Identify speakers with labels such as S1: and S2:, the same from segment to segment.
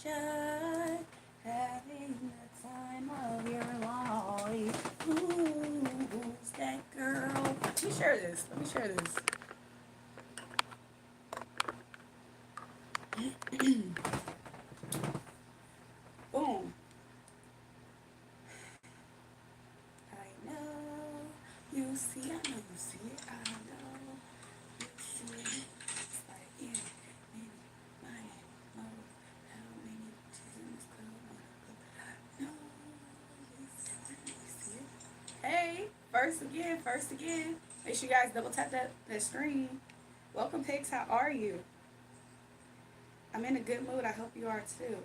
S1: sunshine, having the time of your life. Ooh, who's that girl? Let me share this. Let me share this. Boom. I know you see, I know you see it, I know you see it. It's like, yeah, many, money, more. How many bitches in this club? No, you see it. Hey, first again. Make sure you guys double tap that screen. Welcome, pigs. How are you? I'm in a good mood. I hope you are too.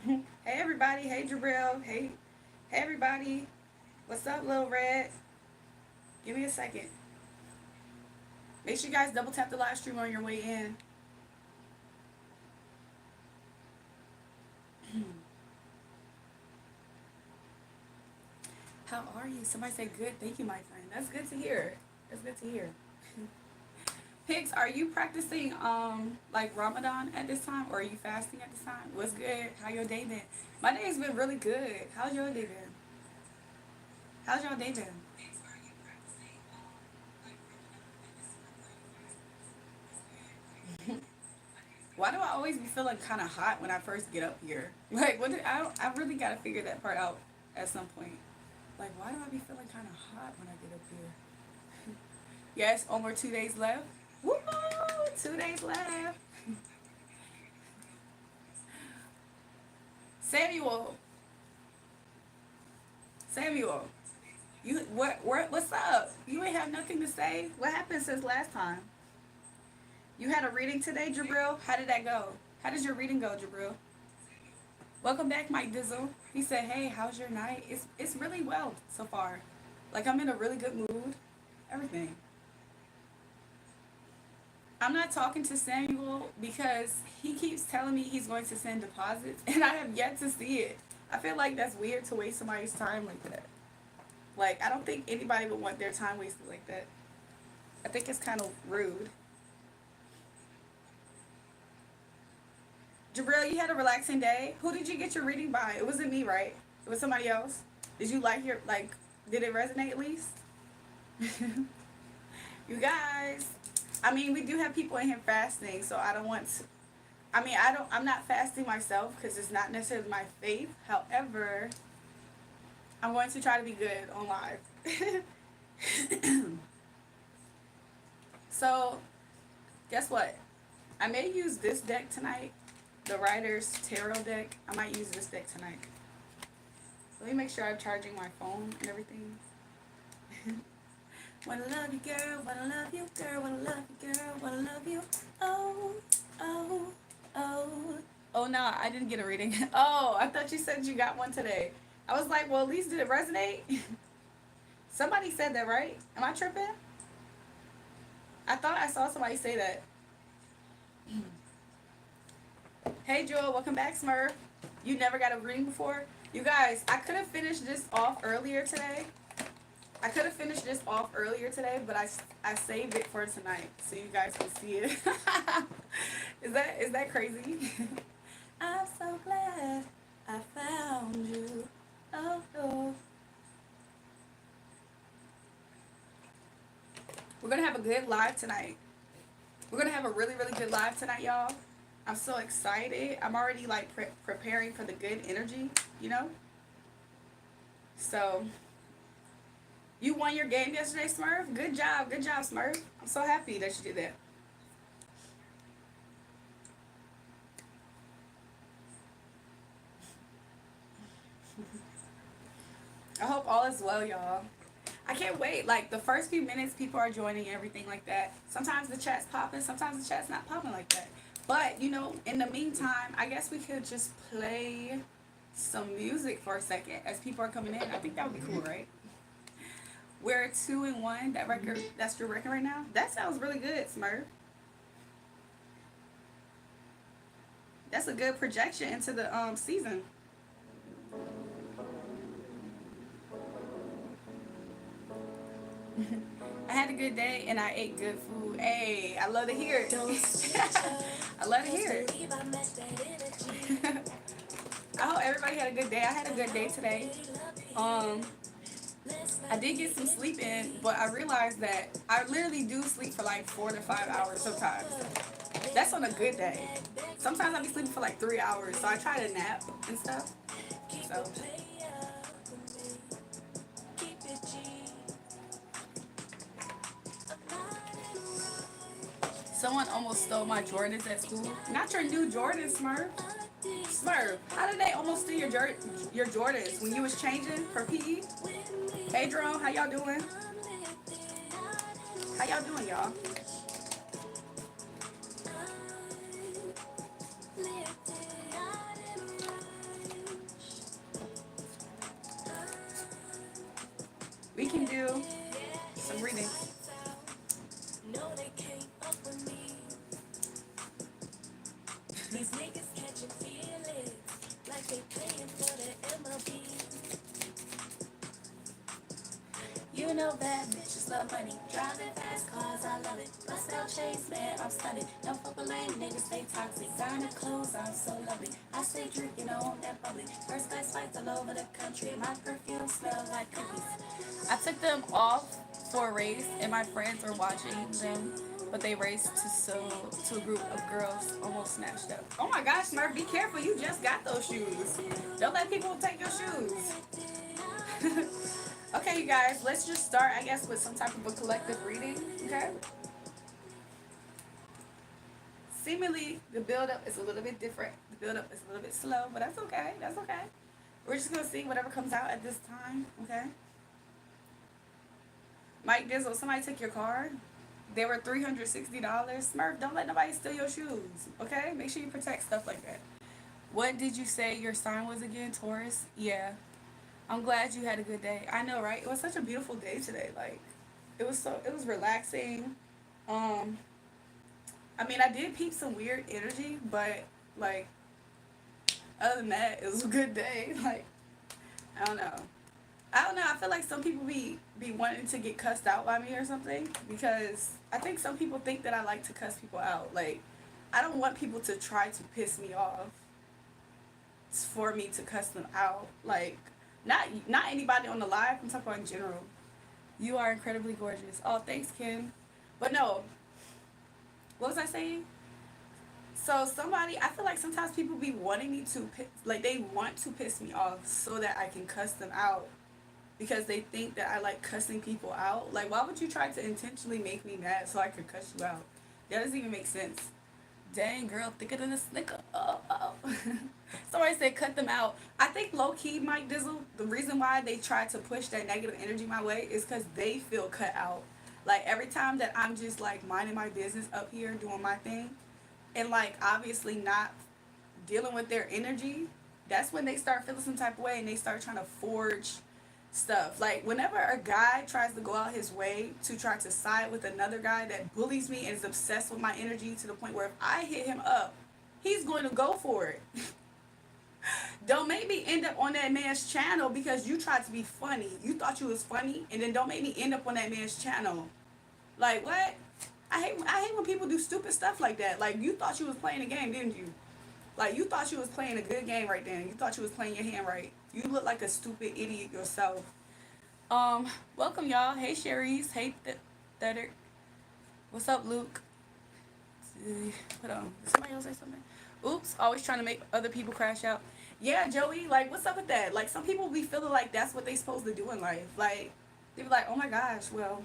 S1: Hey everybody. Hey Jabril. Hey everybody. What's up, Lil Red? Give me a second. Make sure you guys double tap the live stream on your way in. How are you? Somebody say good. Thank you, my friend. That's good to hear. That's good to hear. Pigs, are you practicing like Ramadan at this time, or are you fasting at this time? What's good? How your day been? My day has been really good. How's your day been? How's your day been? Why do I always be feeling kind of hot when I first get up here? Like, I really gotta figure that part out at some point. Like, why do I be feeling kind of hot when I get up here? Yes, only 2 days left. Woo! 2 days left. Samuel, Samuel, what's up? You ain't have nothing to say. What happened since last time? You had a reading today, Jabril. How did that go? How did your reading go, Jabril? Welcome back, Mike Dizzle. He said, "Hey, how's your night?" It's really well so far. Like I'm in a really good mood. Everything. I'm not talking to Samuel because he keeps telling me he's going to send deposits, and I have yet to see it. I feel like that's weird to waste somebody's time like that. Like I don't think anybody would want their time wasted like that. I think it's kind of rude. Jabril, you had a relaxing day. Who did you get your reading by? It wasn't me, right? It was somebody else. Did you like your like? Did it resonate at least? You guys. I mean, we do have people in here fasting, so I don't want to. I mean, I don't. I'm not fasting myself because it's not necessarily my faith. However, I'm going to try to be good on live. So, guess what? I may use this deck tonight, the Writer's Tarot deck. I might use this deck tonight. Let me make sure I'm charging my phone and everything. Wanna love you, girl. Wanna love you, girl. Wanna love you, girl. Wanna love you. Oh, oh, oh. Oh, no, I didn't get a reading. Oh, I thought you said you got one today. I was like, well, at least did it resonate? Somebody said that, right? Am I tripping? I thought I saw somebody say that. Hey, Joel. Welcome back, Smurf. You never got a reading before? You guys, I could have finished this off earlier today. But I saved it for tonight so you guys can see it. Is that crazy? I'm so glad I found you. Oh, oh. We're gonna have a good live tonight. We're gonna have a really, really good live tonight, y'all. I'm so excited. I'm already like preparing for the good energy, you know. So you won your game yesterday, Smurf. Good job, Smurf. I'm so happy that you did that. I hope all is well, y'all. I can't wait. Like the first few minutes, people are joining everything like that. Sometimes the chat's popping, sometimes the chat's not popping like that. But you know, in the meantime, I guess we could just play some music for a second as people are coming in. I think that would be cool, right? We're 2-1. That record, that's your record right now. That sounds really good, Smurf. That's a good projection into the season. I had a good day and I ate good food. Hey, I love to hear it. I love to hear it. I hope everybody had a good day. I had a good day today. Um, I did get some sleep in, but I realized that I literally do sleep for like 4 to 5 hours sometimes. That's on a good day. Sometimes I'll be sleeping for like 3 hours, so I try to nap and stuff. So someone almost stole my Jordans at school. Not your new Jordans, Smurf. Smurf, how did they almost steal your Jordans when you was changing for PE? Hey, Jerome, how y'all doing? How y'all doing, y'all? We can do some reading. You know bad bitches love money. Driving fast cars, I love it. Bust out chains, man, I'm stunned. Don't fuck with lame niggas, stay toxic. Designer clothes, I'm so lovely. I stay drinking on that bubbly. First class flights all over the country. My perfume smells like cookies. I took them off for a race, and my friends were watching them, but they raced to a group of girls almost snatched up. Oh my gosh, Smurf, be careful. You just got those shoes. Don't let people take your shoes. Okay, you guys, let's just start, I guess, with some type of a collective reading, okay? Seemingly, the build-up is a little bit different. The build-up is a little bit slow, but that's okay. That's okay. We're just going to see whatever comes out at this time, okay? Mike Dizzle, somebody took your car. They were $360. Smurf, don't let nobody steal your shoes, okay? Make sure you protect stuff like that. What did you say your sign was again, Taurus? Yeah. I'm glad you had a good day. I know, right? It was such a beautiful day today. Like, it was relaxing. Um, I mean, I did peep some weird energy, but like, other than that, it was a good day. Like, I don't know. I don't know. I feel like some people be wanting to get cussed out by me or something because I think some people think that I like to cuss people out. Like, I don't want people to try to piss me off for me to cuss them out. Like, not anybody on the live. I'm talking about in general. You are incredibly gorgeous. Oh, thanks, Kim. But no, what was I saying? So somebody, I feel like sometimes people be wanting me to, like they want to piss me off so that I can cuss them out because they think that I like cussing people out. Like, why would you try to intentionally make me mad so I could cuss you out? That doesn't even make sense. Dang, girl, thicker than a snicker. Oh, oh. Somebody said cut them out. I think low-key, Mike Dizzle, the reason why they try to push that negative energy my way is because they feel cut out. Like, every time that I'm just, like, minding my business up here, doing my thing, and, like, obviously not dealing with their energy, that's when they start feeling some type of way and they start trying to forge stuff. Like, whenever a guy tries to go out his way to try to side with another guy that bullies me and is obsessed with my energy to the point where if I hit him up, he's going to go for it. Don't make me end up on that man's channel because you tried to be funny. You thought you was funny, and then don't make me end up on that man's channel. Like, what? I hate when people do stupid stuff like that. Like, you thought you was playing a game, didn't you? Like, you thought you was playing a good game right then. You thought you was playing your hand right. You look like a stupid idiot yourself. Welcome, y'all. Hey, Cherise. Hey, Thedrick. What's up, Luke? Hold on. Did somebody else say something? Oops. Always trying to make other people crash out. Yeah, Joey. Like, what's up with that? Like, some people be feeling like that's what they supposed to do in life. Like, they be like, oh my gosh, well,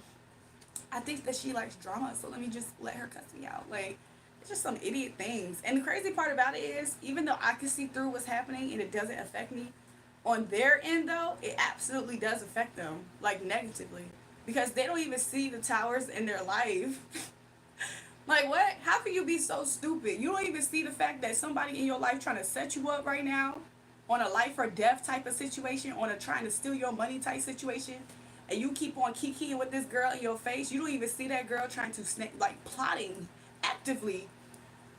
S1: I think that she likes drama, so let me just let her cuss me out. Like, it's just some idiot things. And the crazy part about it is, even though I can see through what's happening and it doesn't affect me, on their end though, it absolutely does affect them, like negatively. Because they don't even see the towers in their life. Like, what? How can you be so stupid? You don't even see the fact that somebody in your life trying to set you up right now on a life or death type of situation, on a trying to steal your money type situation, and you keep on kikiing with this girl in your face. You don't even see that girl trying to snake, like plotting actively,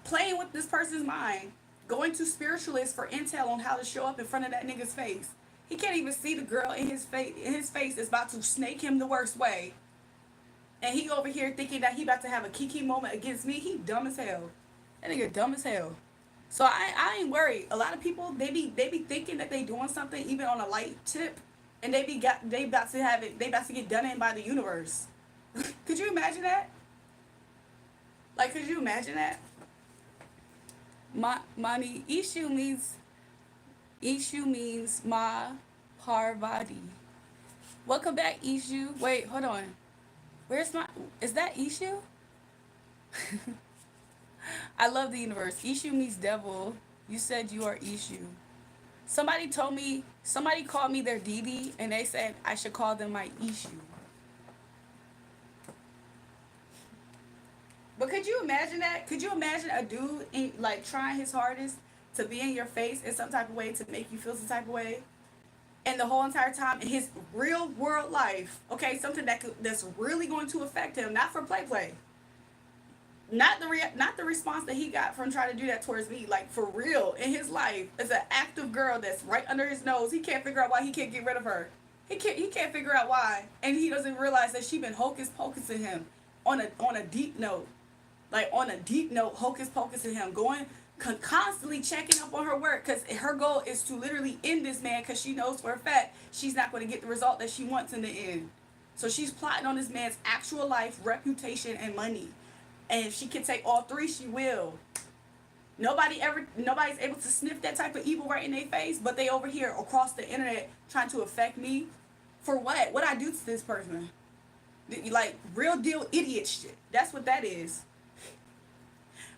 S1: playing with this person's mind, going to spiritualists for intel on how to show up in front of that nigga's face. He can't even see the girl in his face. In his face is about to snake him the worst way. And he over here thinking that he about to have a Kiki moment against me. He dumb as hell. That nigga dumb as hell. So I ain't worried. A lot of people they be thinking that they doing something even on a light tip, and they about to have it. They about to get done in by the universe. Could you imagine that? Like, could you imagine that? Mani Ishu means Ma Parvati. Welcome back, Ishu. Wait, hold on. Where's my? Is that Ishu? I love the universe. Ishu means devil. You said you are Ishu. Somebody called me their Didi, and they said I should call them my Ishu. But could you imagine that? Could you imagine a dude like trying his hardest to be in your face in some type of way to make you feel some type of way, and the whole entire time in his real world life, okay, something that's really going to affect him, not for play, not the response that he got from trying to do that towards me, like for real in his life, as an active girl that's right under his nose. He can't figure out why he can't get rid of her. He can't figure out why, and he doesn't realize that she been hocus pocusing him on a deep note, like on a deep note, hocus pocusing him, going constantly checking up on her work because her goal is to literally end this man because she knows for a fact she's not going to get the result that she wants in the end. So she's plotting on this man's actual life, reputation, and money. And if she can take all three, she will. Nobody's able to sniff that type of evil right in their face, but they over here across the internet trying to affect me. For what? What I do to this person? Like real deal idiot shit. That's what that is.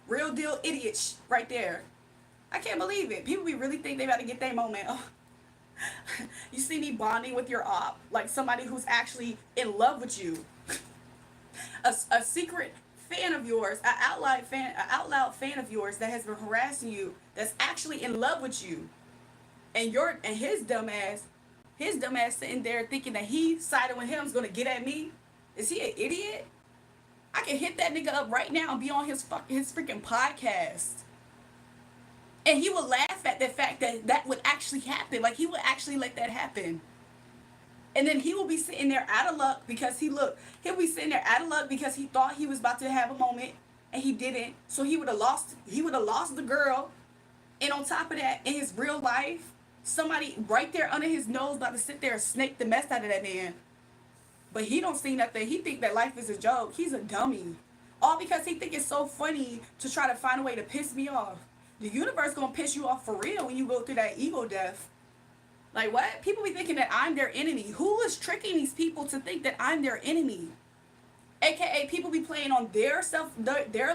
S1: Real deal idiot right there. I can't believe it. People really think they about to get their moment. Oh. You see me bonding with your op, like somebody who's actually in love with you. A secret fan of yours, an out loud fan of yours that has been harassing you, that's actually in love with you, and his dumbass sitting there thinking that he siding with him is gonna get at me. Is he an idiot? I can hit that nigga up right now and be on his freaking podcast, and he would laugh at the fact that that would actually happen. Like he would actually let that happen. And then he will be sitting there out of luck because he'll be sitting there out of luck because he thought he was about to have a moment and he didn't. So he would have lost the girl. And on top of that, in his real life, somebody right there under his nose about to sit there and snake the mess out of that man. But he don't see nothing. He think that life is a joke. He's a dummy. All because he think it's so funny to try to find a way to piss me off. The universe gonna piss you off for real when you go through that ego death. Like what? People be thinking that I'm their enemy. Who is tricking these people to think that I'm their enemy? AKA people be playing on their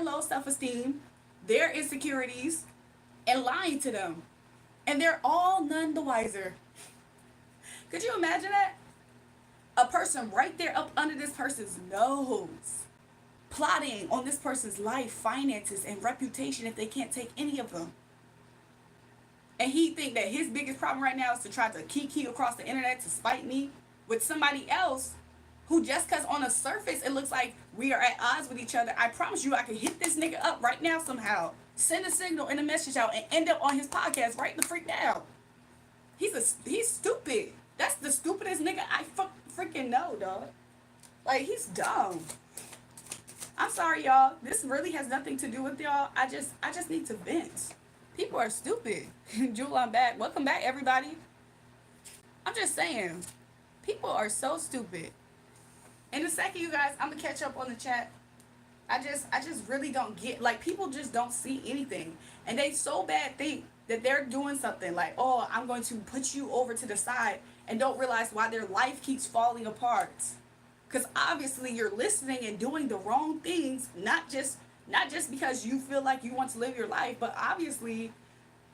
S1: low self-esteem, their insecurities, and lying to them. And they're all none the wiser. Could you imagine that? A person right there up under this person's nose, plotting on this person's life, finances, and reputation if they can't take any of them. And he think that his biggest problem right now is to try to kiki across the internet to spite me with somebody else who, just because on the surface it looks like we are at odds with each other, I promise you I can hit this nigga up right now somehow, send a signal and a message out, and end up on his podcast right the freak now. He's stupid. That's the stupidest nigga I freaking know, dog. Like, he's dumb. I'm sorry, y'all. This really has nothing to do with y'all. I just need to vent. People are stupid. Jewel, I'm back. Welcome back, everybody. I'm just saying, people are so stupid. In a second, you guys, I'm gonna catch up on the chat. I just really don't get, like, people just don't see anything, and they so bad think that they're doing something like, oh, I'm going to put you over to the side, and don't realize why their life keeps falling apart. Because obviously you're listening and doing the wrong things, not just because you feel like you want to live your life, but obviously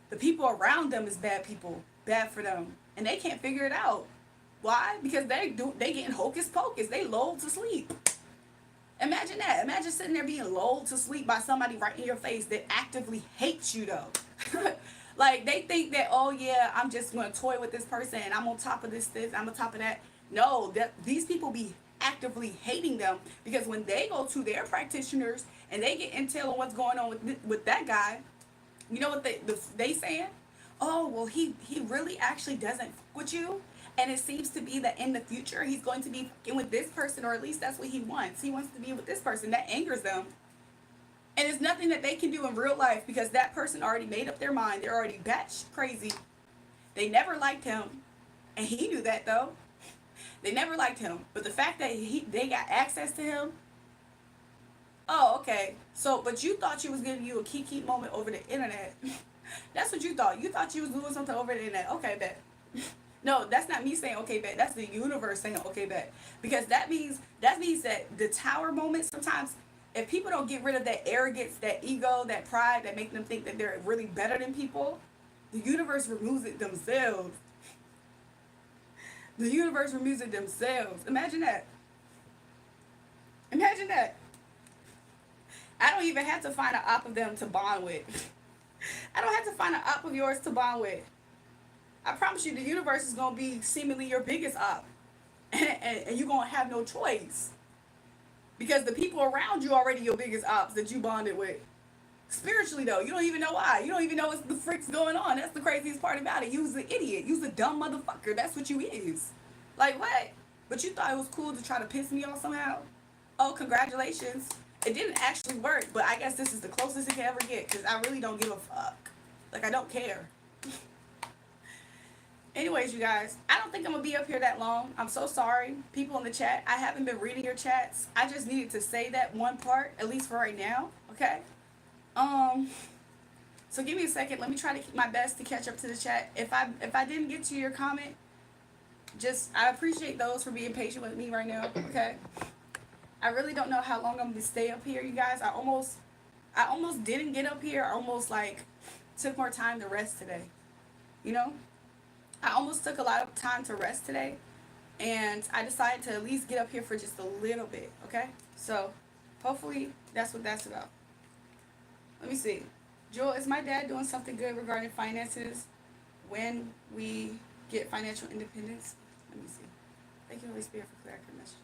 S1: the people around them is bad people, bad for them, and they can't figure it out. Why? Because they getting hocus pocus. They lulled to sleep. Imagine that. Imagine sitting there being lulled to sleep by somebody right in your face that actively hates you, though. Like, they think that, oh yeah, I'm just gonna toy with this person and I'm on top of this, I'm on top of that. No, these people be actively hating them, because when they go to their practitioners and they get intel on what's going on with that guy, you know what they saying? Oh, well, he really actually doesn't fuck with you, And it seems to be that in the future he's going to be fucking with this person, or at least that's what he wants. He wants to be with this person. That angers them. And there's nothing that they can do in real life because that person already made up their mind. They're already batch crazy. They never liked him. And he knew that though. They never liked him. But the fact that they got access to him, oh, okay. So, but you thought she was giving you a kiki moment over the internet. That's what you thought. You thought you was doing something over the internet. Okay, bet. No, that's not me saying okay, bet. That's the universe saying okay, bet. Because that means that the tower moment sometimes, if people don't get rid of that arrogance, that ego, that pride that make them think that they're really better than people, the universe removes it themselves. The universe removes it themselves. Imagine that. Imagine that. I don't even have to find an op of them to bond with. I don't have to find an op of yours to bond with. I promise you, the universe is going to be seemingly your biggest op. And you're going to have no choice. Because the people around you are already your biggest ops that you bonded with. Spiritually, though, you don't even know why. You don't even know what's the frick's going on. That's the craziest part about it. You was an idiot. You was a dumb motherfucker. That's what you is. Like, what? But you thought it was cool to try to piss me off somehow? Oh, congratulations. It didn't actually work, but I guess this is the closest it can ever get because I really don't give a fuck. Like, I don't care. Anyways, you guys, I don't think I'm going to be up here that long. I'm so sorry. People in the chat, I haven't been reading your chats. I just needed to say that one part, at least for right now, okay? So give me a second. Let me try to keep my best to catch up to the chat. If I didn't get to your comment, I appreciate those for being patient with me right now, okay? I really don't know how long I'm going to stay up here, you guys. I almost didn't get up here. I almost, like, took more time to rest today, you know? I almost took a lot of time to rest today, and I decided to at least get up here for just a little bit, okay? So, hopefully, that's what that's about. Let me see. Joel, is my dad doing something good regarding finances when we get financial independence? Let me see. Thank you, Holy Spirit, for clear messages.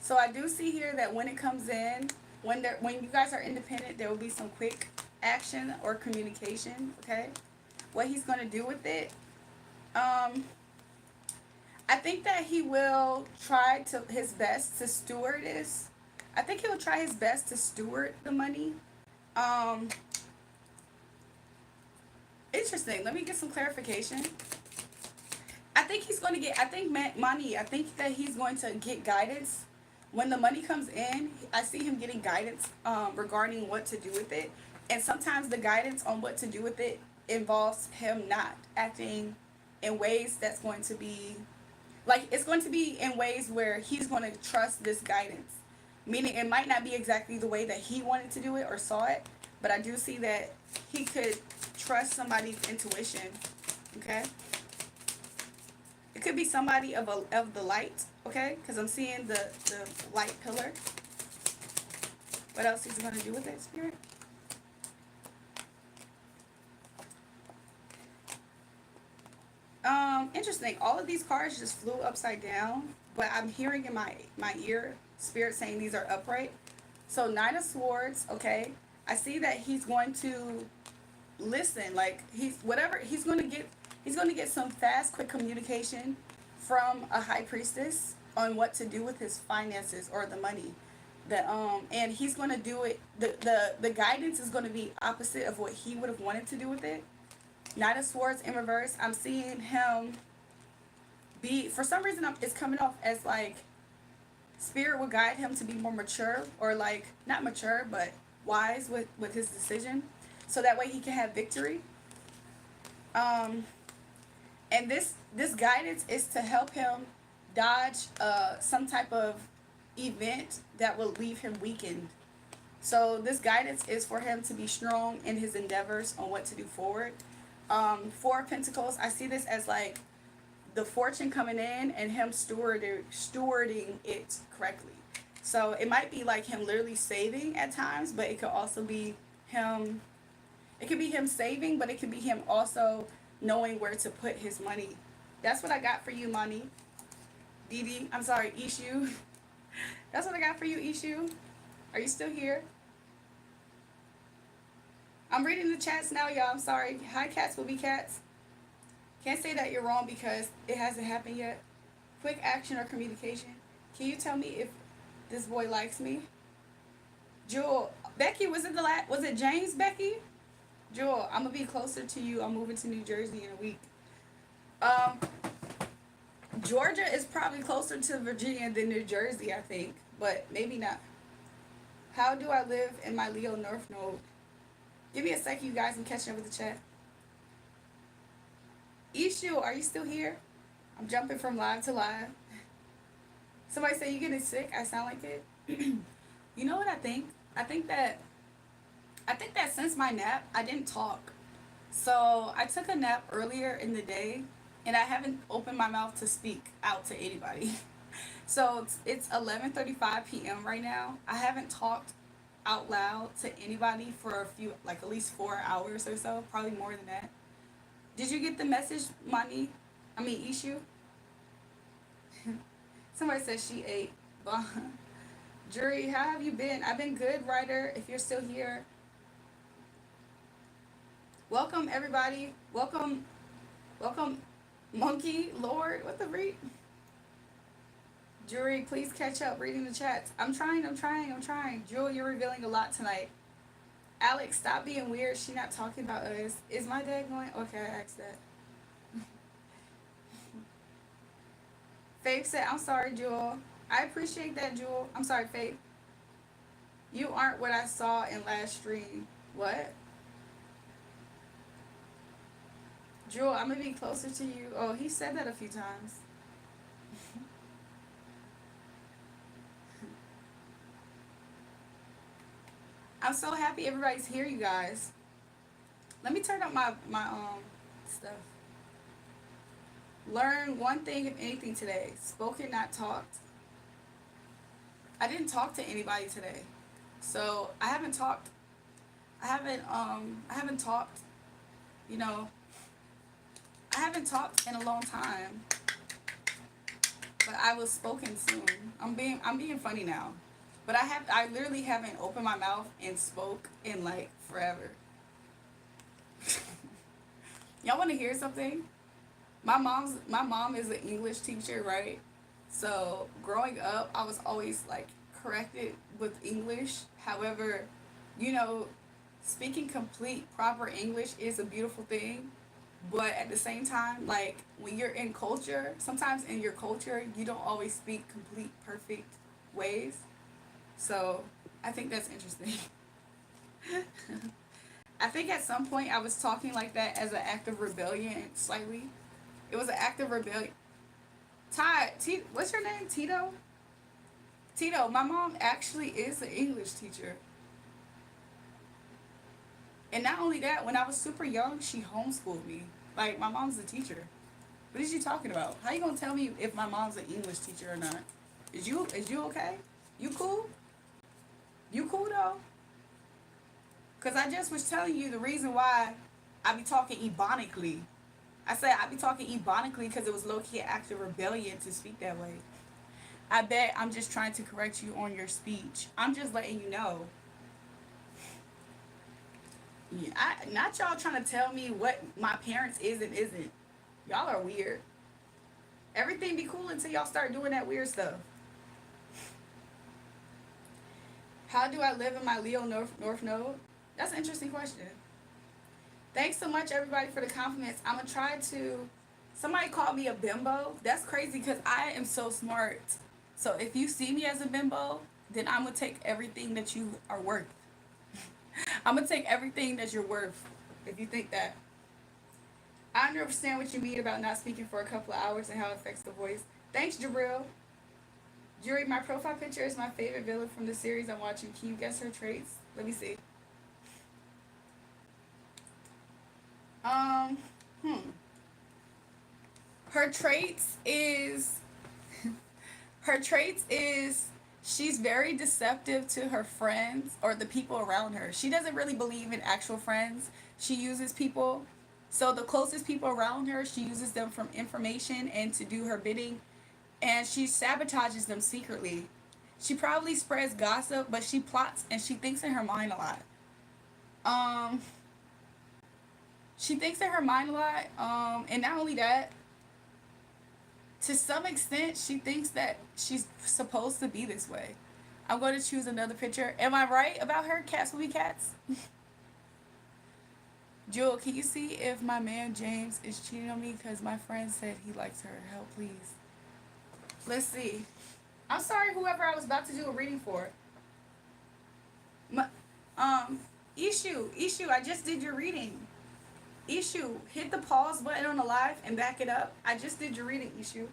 S1: So I do see here that when it comes in, when you guys are independent, there will be some quick action or communication, okay? What he's going to do with it, I think that he will try his best to steward this. I think he will try his best to steward the money. Interesting. Let me get some clarification. I think he's going to get, I think that he's going to get guidance. When the money comes in, I see him getting guidance regarding what to do with it. And sometimes the guidance on what to do with it involves him not acting in ways that's going to be, like, it's going to be in ways where he's going to trust this guidance. Meaning it might not be exactly the way that he wanted to do it or saw it, but I do see that he could trust somebody's intuition, okay? It could be somebody of the light, okay? Because I'm seeing the light pillar. What else is he going to do with that, Spirit? Interesting. All of these cards just flew upside down, but I'm hearing in my ear, Spirit saying these are upright. So Knight of Swords, okay? I see that he's going to listen. Like, he's going to get some fast, quick communication from a high priestess on what to do with his finances or the money. And he's going to do it. The guidance is going to be opposite of what he would have wanted to do with it. Knight of Swords in reverse. I'm seeing him be, for some reason, it's coming off as like Spirit will guide him to be more mature, or like not mature but wise with his decision, so that way he can have victory. And this guidance is to help him dodge some type of event that will leave him weakened. So this guidance is for him to be strong in his endeavors on what to do forward. Four of Pentacles, I see this as like the fortune coming in and him stewarding it correctly. So it might be like him literally saving at times, but it could also be him, it could be him saving, but it could be him also knowing where to put his money. That's what I got for you, money. Didi, I'm sorry, Ishu. That's what I got for you, Ishu. Are you still here? I'm reading the chats now, y'all. I'm sorry. Hi, cats will be cats. Can't say that you're wrong because it hasn't happened yet. Quick action or communication. Can you tell me if this boy likes me? Jewel, Becky, was it James, Becky? Jewel, I'm gonna be closer to you. I'm moving to New Jersey in a week. Um, Georgia is probably closer to Virginia than New Jersey, I think, but maybe not. How do I live in my Leo North Node? Give me a second, you guys. I'm catching up with the chat. Ishu, are you still here? I'm jumping from live to live. Somebody say you getting sick. I sound like it. You know what I think? I think that since my nap, I didn't talk. So I took a nap earlier in the day, and I haven't opened my mouth to speak out to anybody. So it's 11:35 p.m. right now. I haven't talked out loud to anybody for a few, like at least 4 hours or so, probably more than that. Did you get the message, Money? I mean, Ishu? Somebody says she ate. Jury, how have you been? I've been good, Ryder, if you're still here. Welcome, everybody. Welcome, Monkey, Lord. What the freak? Jury, please catch up reading the chats. I'm trying. Jewel, you're revealing a lot tonight. Alex, stop being weird. She not talking about us. Is my dad going? Okay, I asked that. Faith said, I'm sorry, Jewel. I appreciate that, Jewel. I'm sorry, Faith. You aren't what I saw in last stream. What? Jewel, I'm going to be closer to you. Oh, he said that a few times. I'm so happy everybody's here, you guys. Let me turn up my stuff. Learn one thing, if anything, today. Spoken, not talked. I didn't talk to anybody today. So I haven't talked. I haven't talked, you know. I haven't talked in a long time. But I will spoken soon. I'm being funny now. But I literally haven't opened my mouth and spoke in like forever. Y'all want to hear something? My mom is an English teacher, right? So growing up, I was always like corrected with English. However, you know, speaking complete proper English is a beautiful thing. But at the same time, like when you're in culture, sometimes in your culture, you don't always speak complete perfect ways. So I think that's interesting. I think at some point I was talking like that as an act of rebellion, slightly. It was an act of rebellion. What's your name? Tito? Tito, my mom actually is an English teacher. And not only that, when I was super young, she homeschooled me. Like, my mom's a teacher. What is you talking about? How you gonna tell me if my mom's an English teacher or not? Is you okay? You cool? You cool though? Cause I just was telling you the reason why I be talking ebonically. I said I be talking ebonically because it was low-key an act of rebellion to speak that way. I bet I'm just trying to correct you on your speech. I'm just letting you know. Yeah, not y'all trying to tell me what my parents is and isn't. Y'all are weird. Everything be cool until y'all start doing that weird stuff. How do I live in my Leo North Node? That's an interesting question. Thanks so much, everybody, for the compliments. I'm going to try to... Somebody called me a bimbo. That's crazy because I am so smart. So if you see me as a bimbo, then I'm going to take everything that you are worth. I'm going to take everything that you're worth if you think that. I understand what you mean about not speaking for a couple of hours and how it affects the voice. Thanks, Jabril. Jury, my profile picture is my favorite villain from the series I'm watching. Can you guess her traits? Let me see. Her traits is she's very deceptive to her friends or the people around her. She doesn't really believe in actual friends. She uses people So the closest people around her, she uses them for information and to do her bidding, and she sabotages them secretly. She probably spreads gossip, but she plots and she thinks in her mind a lot. Um, she thinks in her mind a lot. And not only that, to some extent, she thinks that she's supposed to be this way. I'm going to choose another picture. Am I right about her? Cats will be cats. Jewel, can you see if my man James is cheating on me? Because my friend said he likes her. Help, please. Let's see. I'm sorry, whoever I was about to do a reading for. My, um, Issue, I just did your reading. Issue, hit the pause button on the live and back it up. I just did your reading, Issue.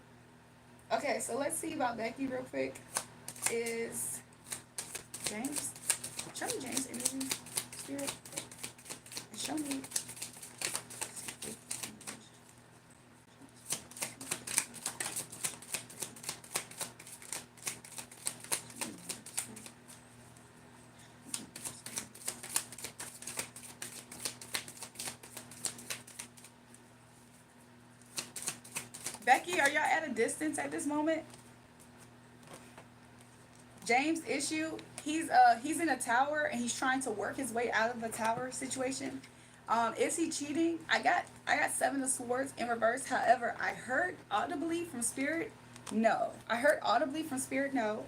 S1: Okay, so let's see about Becky real quick. Is James? Show me James energy. Spirit. Show me. Becky, are y'all at a distance at this moment? James Issue, he's in a tower and he's trying to work his way out of the tower situation. Is he cheating? I got Seven of Swords in reverse. However, I heard audibly from Spirit, no. I heard audibly from Spirit, no.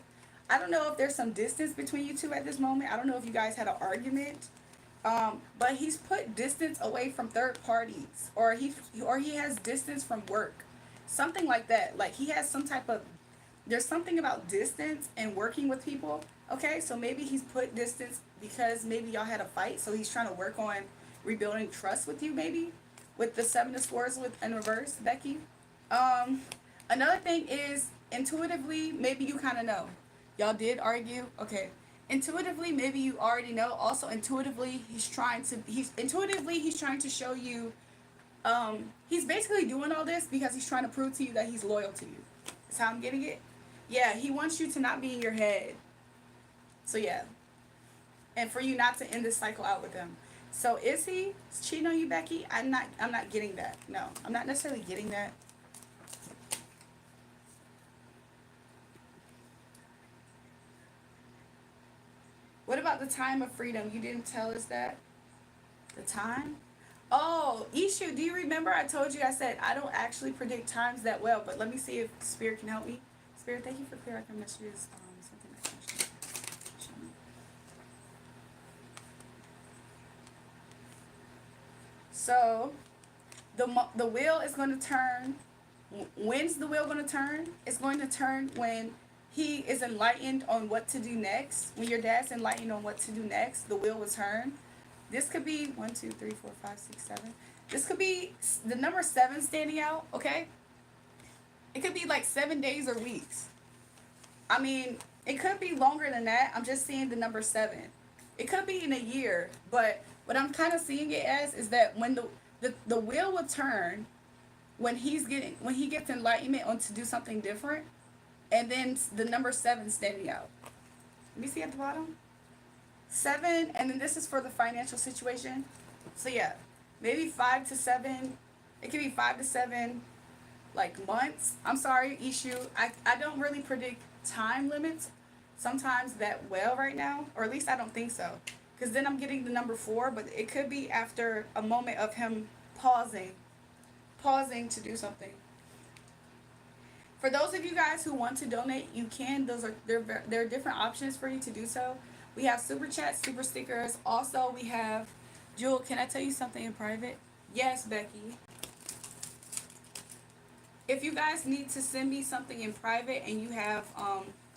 S1: I don't know if there's some distance between you two at this moment. I don't know if you guys had an argument. But he's put distance away from third parties, or he has distance from work, something like that. Like he has some type of, there's something about distance and working with people. Okay, so maybe he's put distance because maybe y'all had a fight, so he's trying to work on rebuilding trust with you, maybe with the Seven of Swords with in reverse, Becky. Another thing is intuitively, maybe you kind of know. Y'all did argue, okay. Intuitively, maybe you already know. Also, intuitively, he's trying to show you. He's basically doing all this because he's trying to prove to you that he's loyal to you. That's how I'm getting it. Yeah, he wants you to not be in your head. So yeah, and for you not to end this cycle out with him. So is he cheating on you, Becky? I'm not getting that. No, I'm not necessarily getting that. What about the time of freedom? You didn't tell us that. The time? Oh, Ishu, do you remember I told you, I said I don't actually predict times that well, but let me see if Spirit can help me. Spirit, thank you for clearing up messages. Something that's show me. So, the wheel is going to turn. When's the wheel going to turn? It's going to turn when he is enlightened on what to do next. When your dad's enlightened on what to do next, the wheel will turn. This could be 1, 2, 3, 4, 5, 6, 7. This could be the number 7 standing out, okay? It could be like 7 days or weeks. I mean, it could be longer than that. I'm just seeing the number 7. It could be in a year, but what I'm kind of seeing it as is that when the wheel will turn when he gets enlightenment on to do something different, and then the number 7 standing out. Let me see at the bottom. 7, and then this is for the financial situation. So yeah, maybe 5 to 7. It could be 5 to 7, like months. I'm sorry, Issue. I don't really predict time limits sometimes that well right now, or at least I don't think so. Because then I'm getting the number 4, but it could be after a moment of him pausing to do something. For those of you guys who want to donate, you can. There are different options for you to do so. We have super chats, super stickers. Also, we have Jewel. Can I tell you something in private? Yes, Becky. If you guys need to send me something in private and you have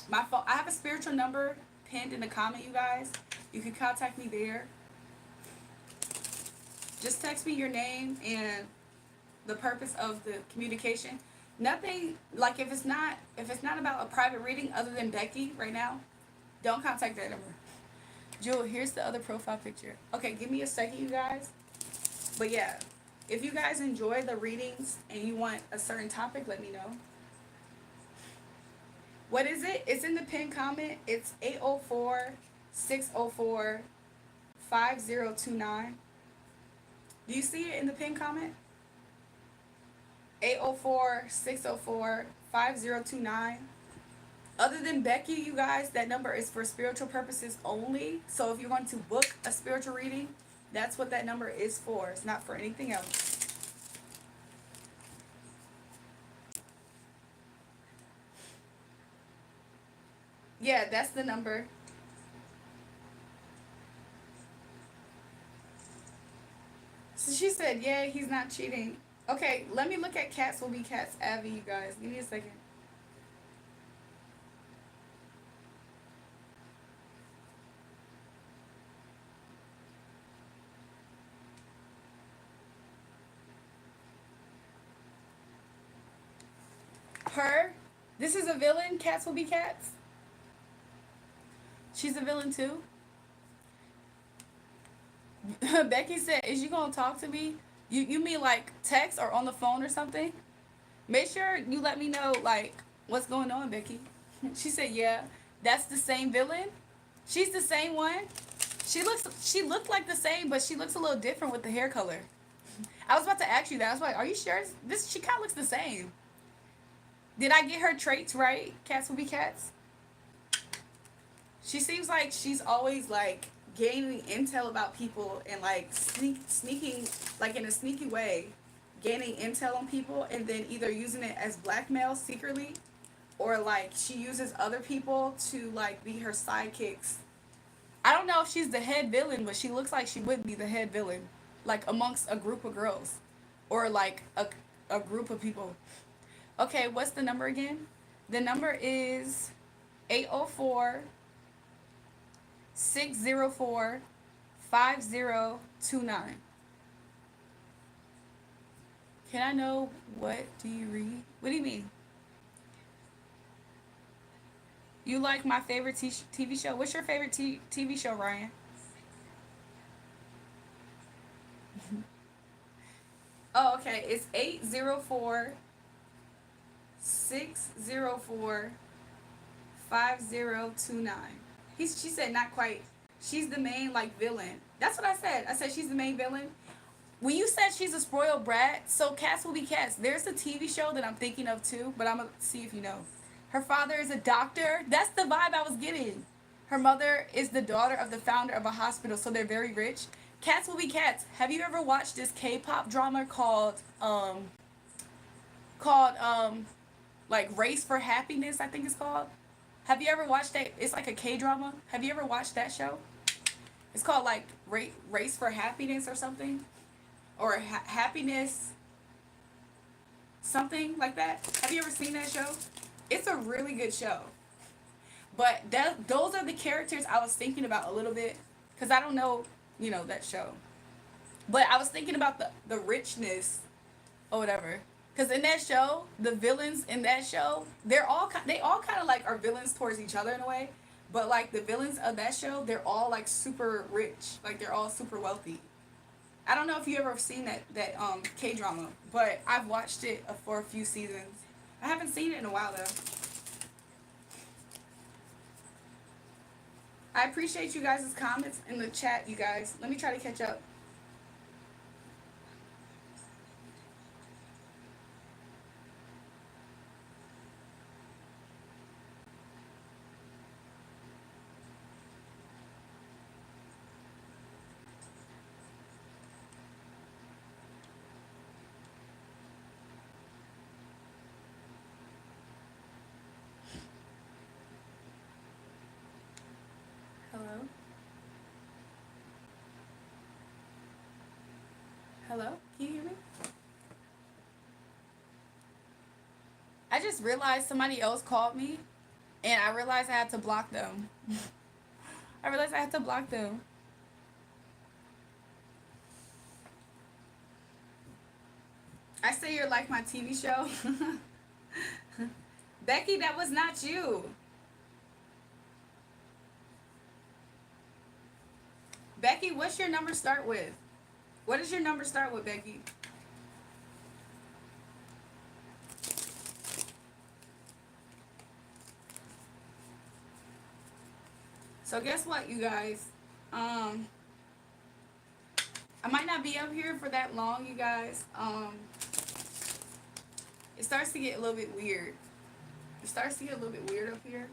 S1: my phone, I have a spiritual number pinned in the comment, you guys. You can contact me there. Just text me your name and the purpose of the communication. Nothing like if it's not about a private reading other than Becky right now, don't contact that number. Jewel, here's the other profile picture. Okay, give me a second, you guys. But yeah, if you guys enjoy the readings and you want a certain topic, let me know. What is it? It's in the pinned comment. It's 804-604-5029. Do you see it in the pin comment? 804-604-5029. Other than Becky, you guys, that number is for spiritual purposes only. So if you're going to book a spiritual reading, that's what that number is for. It's not for anything else. Yeah, that's the number. So she said, yeah, he's not cheating. Okay, let me look at Cats Will Be Cats Abby, you guys. Give me a second. Her? This is a villain? Cats Will Be Cats? She's a villain too? Becky said, is you gonna talk to me? You mean like text or on the phone or something? Make sure you let me know like what's going on, Becky. She said, yeah. That's the same villain? She's the same one? She looked like the same, but she looks a little different with the hair color. I was about to ask you that. I was like, are you sure? This she kinda looks the same. Did I get her traits right? Cats Will Be Cats? She seems like she's always like gaining intel about people and like sneaking like in a sneaky way, gaining intel on people and then either using it as blackmail secretly or like she uses other people to like be her sidekicks. I don't know if she's the head villain, but she looks like she would be the head villain, like amongst a group of girls or like a group of people. Okay, what's the number again? The number is 804-604-5029. Can I know what do you read? What do you mean? You like my favorite TV show? What's your favorite TV show, Ryan? Oh, okay. It's 804-604-5029. She said not quite. She's the main like villain. That's what I said. I said she's the main villain. When you said she's a spoiled brat, so Cats Will Be Cats. There's a TV show that I'm thinking of too, but I'm gonna see if you know. Her father is a doctor. That's the vibe I was getting. Her mother is the daughter of the founder of a hospital, so they're very rich. Cats Will Be Cats. Have you ever watched this K-pop drama called like Race for Happiness? I think it's called. Have you ever watched that? It's like a K drama. Have you ever watched that show? It's called like Race for Happiness or something, or Happiness something like that. Have you ever seen that show? It's a really good show. But those are the characters I was thinking about a little bit because I don't know, that show. But I was thinking about the richness or whatever. Because in that show, the villains in that show, they all kind of like are villains towards each other in a way. But like the villains of that show, they're all like super rich, like they're all super wealthy. I don't know if you ever seen that K drama, but I've watched it for a few seasons. I haven't seen it in a while though. I appreciate you guys' comments in the chat, you guys. Let me try to catch up. Hello? Hello? Can you hear me? I just realized somebody else called me and I realized I had to block them. I realized I had to block them. I say you're like my TV show. Becky, that was not you. Becky, what's your number start with? What does your number start with, Becky? So guess what, you guys? Um, I might not be up here for that long, you guys. It starts to get a little bit weird. It starts to get a little bit weird up here.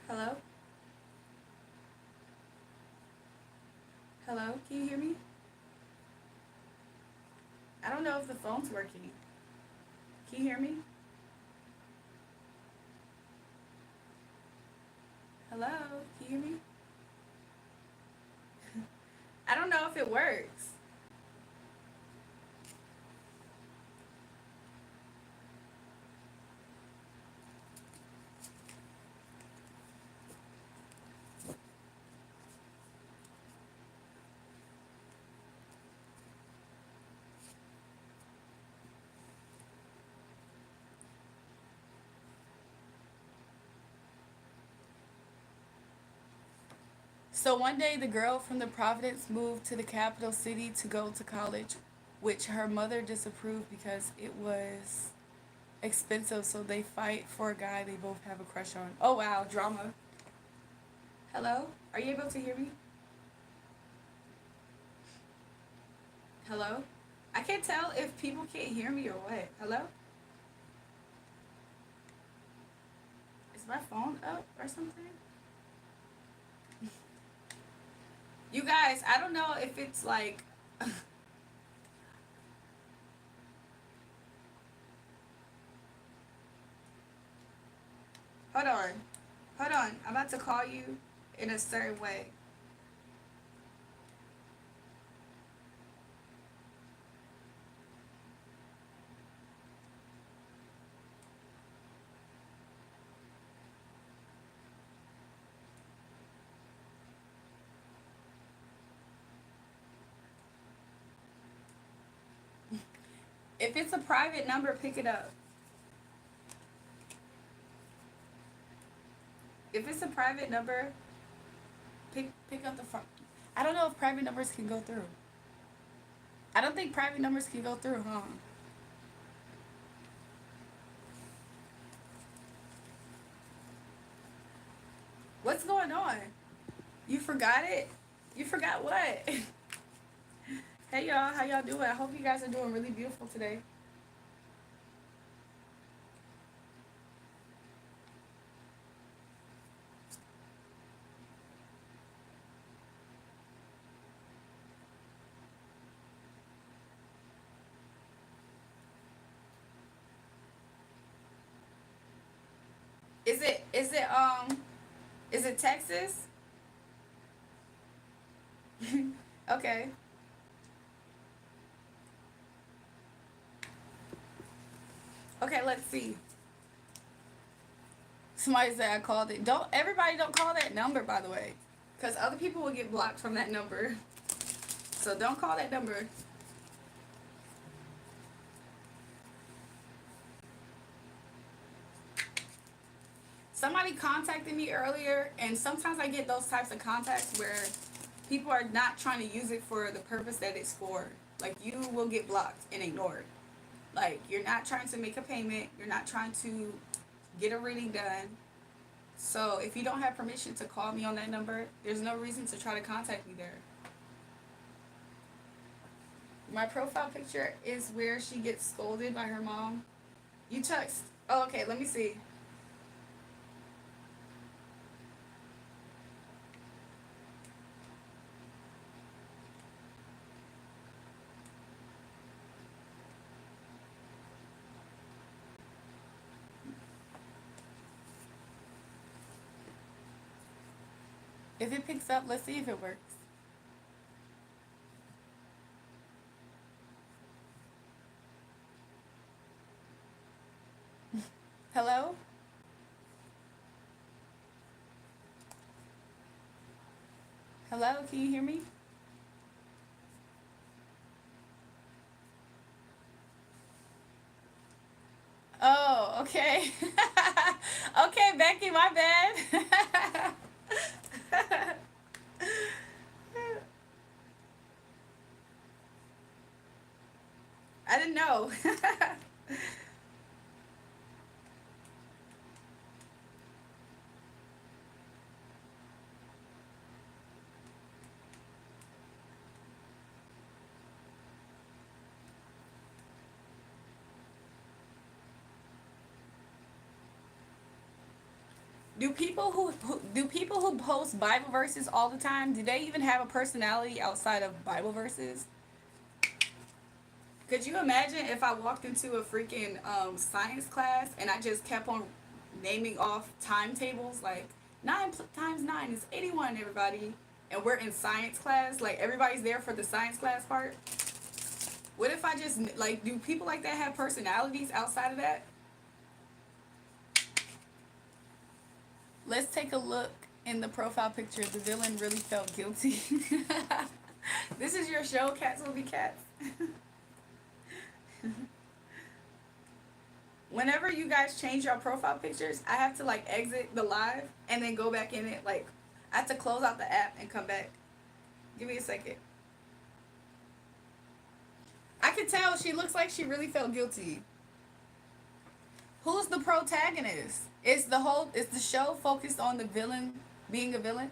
S1: Hello? Hello? Can you hear me? I don't know if the phone's working. Can you hear me? Hello? Can you hear me? I don't know if it works. So one day, the girl from the Providence moved to the capital city to go to college, which her mother disapproved because it was expensive. So they fight for a guy they both have a crush on. Oh wow, drama. Hello? Are you able to hear me? Hello? I can't tell if people can't hear me or what. Hello? Is my phone up or something? You guys, I don't know if it's like hold on. Hold on. I'm about to call you in a certain way. If it's a private number, pick it up. If it's a private number, pick up the phone. I don't know if private numbers can go through. I don't think private numbers can go through, huh? What's going on? You forgot it? You forgot what? Hey y'all, how y'all doing? I hope you guys are doing really beautiful today. Is it Texas? Okay. Okay, let's see. Somebody said I called it. Don't call that number, by the way. Because other people will get blocked from that number. So don't call that number. Somebody contacted me earlier, and sometimes I get those types of contacts where people are not trying to use it for the purpose that it's for. Like, you will get blocked and ignored. Like, you're not trying to make a payment. You're not trying to get a reading done. So if you don't have permission to call me on that number, there's no reason to try to contact me there. My profile picture is where she gets scolded by her mom. You text. Oh, okay, let me see. If it picks up, let's see if it works. Hello? Hello, can you hear me? Oh, okay. Okay, Becky, my bad. I didn't know. Do people who post Bible verses all the time, do they even have a personality outside of Bible verses? Could you imagine if I walked into a freaking science class and I just kept on naming off timetables like 9 times 9 is 81, everybody, and we're in science class, like everybody's there for the science class part? What if I just like, do people like that have personalities outside of that? Let's take a look in the profile picture. The villain really felt guilty. This is your show, Cats Will Be Cats. Whenever you guys change your profile pictures, I have to like exit the live and then go back in it. Like, I have to close out the app and come back. Give me a second. I could tell she looks like she really felt guilty. Who's the protagonist? Is the show focused on the villain being a villain?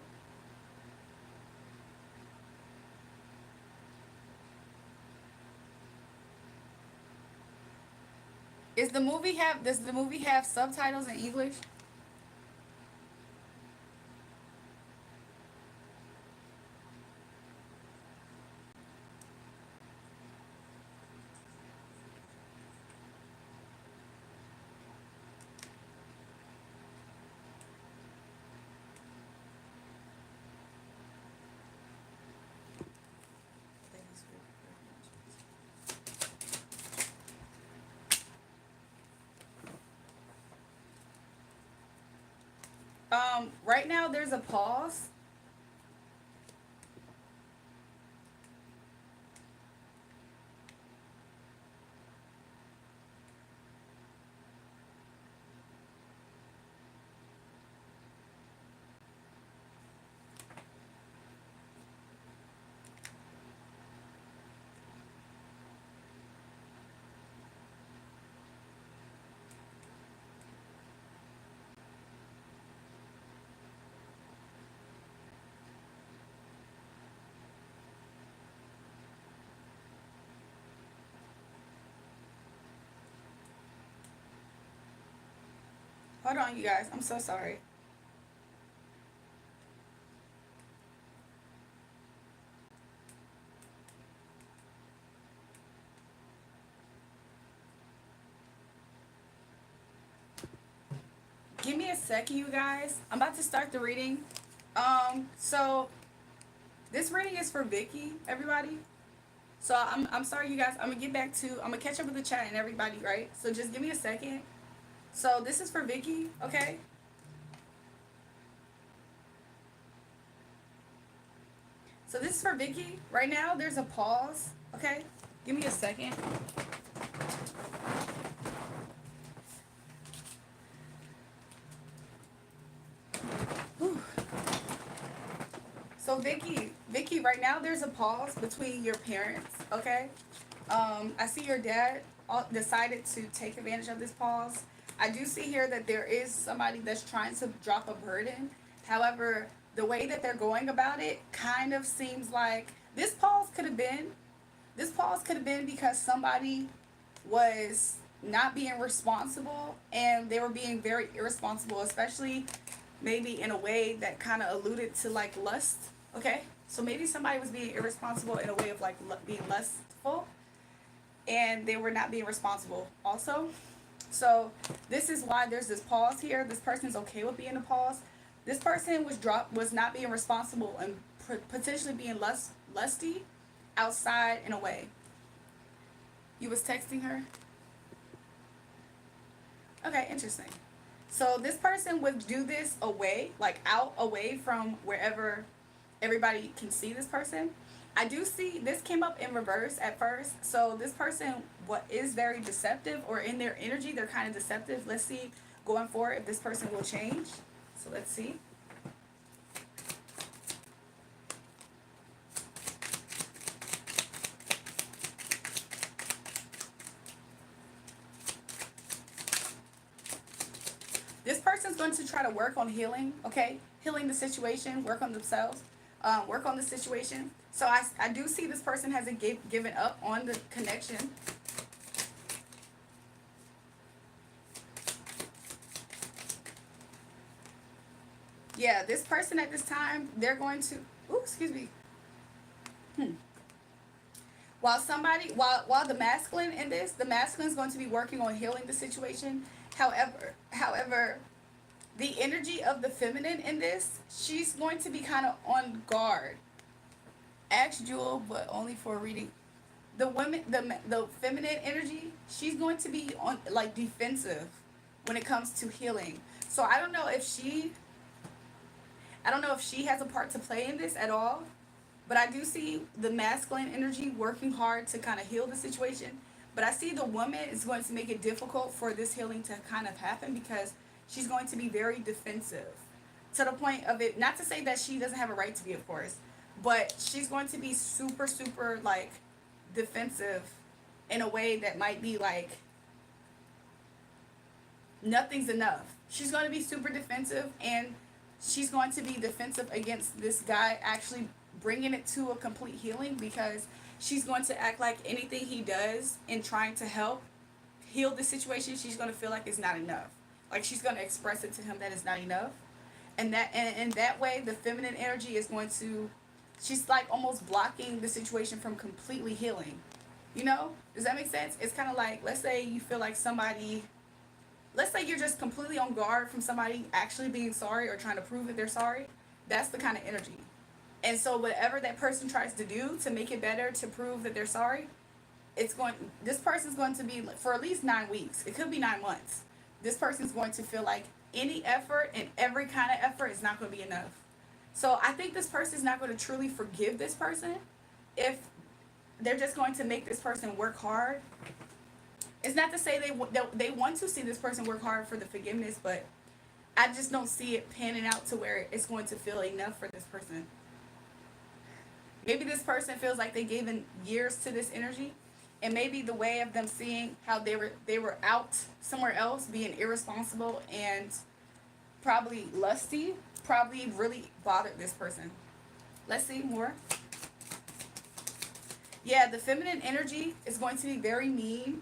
S1: Does the movie have subtitles in English? Right now there's a pause. Hold on, you guys. I'm so sorry. Give me a second, you guys. I'm about to start the reading. So this reading is for Vicki, everybody. So I'm sorry, you guys. I'm gonna catch up with the chat and everybody, right? So just give me a second. So this is for Vicki, okay? So this is for Vicki. Right now, there's a pause, okay? Give me a second. Whew. So Vicki, right now there's a pause between your parents, okay? I see your dad decided to take advantage of this pause. I do see here that there is somebody that's trying to drop a burden. However, the way that they're going about it kind of seems like this pause could have been because somebody was not being responsible and they were being very irresponsible, especially maybe in a way that kind of alluded to like lust, okay? So maybe somebody was being irresponsible in a way of like being lustful and they were not being responsible also. So this is why there's this pause here. This person's okay with being a pause. This person was not being responsible and potentially being lusty outside in a way. You was texting her? Okay, interesting. So this person would do this away, like out away from wherever everybody can see this person. I do see this came up in reverse at first. So this person what is very deceptive, or in their energy they're kind of deceptive. Let's see going forward if this person will change. So let's see. This person's going to try to work on healing, okay? Healing the situation, work on themselves, work on the situation. So I do see this person hasn't given up on the connection. Yeah, this person at this time, they're going to, ooh, excuse me. Hmm. While the masculine in this, the masculine is going to be working on healing the situation. However, the energy of the feminine in this, she's going to be kind of on guard. Ask Jewel, but only for a reading. The feminine energy, she's going to be on like defensive when it comes to healing. So I don't know if she has a part to play in this at all. But I do see the masculine energy working hard to kind of heal the situation. But I see the woman is going to make it difficult for this healing to kind of happen because she's going to be very defensive. To the point of it, not to say that she doesn't have a right to be, of course, but she's going to be super, super like defensive in a way that might be like nothing's enough. She's going to be super defensive, and she's going to be defensive against this guy actually bringing it to a complete healing, because she's going to act like anything he does in trying to help heal the situation, she's going to feel like it's not enough. Like she's going to express it to him that it's not enough. And that way the feminine energy is going to, she's like almost blocking the situation from completely healing. You know? Does that make sense? It's kind of like, let's say you feel like somebody, let's say you're just completely on guard from somebody actually being sorry or trying to prove that they're sorry. That's the kind of energy. And so whatever that person tries to do to make it better, to prove that they're sorry, this person's going to be, for at least 9 weeks. It could be 9 months. This person's going to feel like any effort and every kind of effort is not going to be enough. So I think this person's not going to truly forgive this person if they're just going to make this person work hard. It's not to say they want to see this person work hard for the forgiveness, but I just don't see it panning out to where it's going to feel enough for this person. Maybe this person feels like they gave in years to this energy, and maybe the way of them seeing how they were out somewhere else being irresponsible and probably lusty probably really bothered this person. Let's see more. Yeah, the feminine energy is going to be very mean.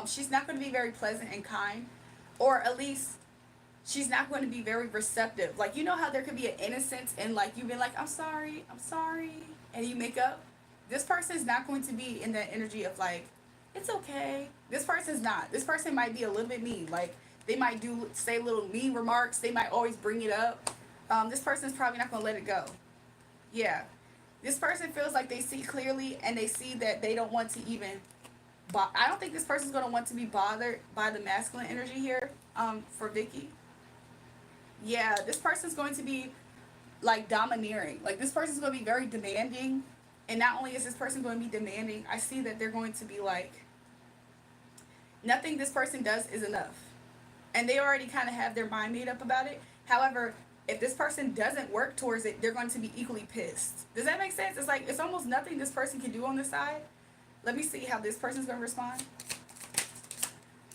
S1: She's not going to be very pleasant and kind, or at least she's not going to be very receptive. Like, you know how there could be an innocence and like you've been like, I'm sorry, and you make up. This person is not going to be in that energy of like, it's okay. This person's not. This person might be a little bit mean. Like, they might say little mean remarks. They might always bring it up. This person's probably not going to let it go. Yeah. This person feels like they see clearly, and they see that they don't want to even, I don't think this person's going to want to be bothered by the masculine energy here, for Vicki. Yeah, this person's going to be like domineering. Like, this person's going to be very demanding. And not only is this person going to be demanding, I see that they're going to be like, nothing this person does is enough. And they already kind of have their mind made up about it. However, if this person doesn't work towards it, they're going to be equally pissed. Does that make sense? It's like, it's almost nothing this person can do on this side. Let me see how this person's going to respond.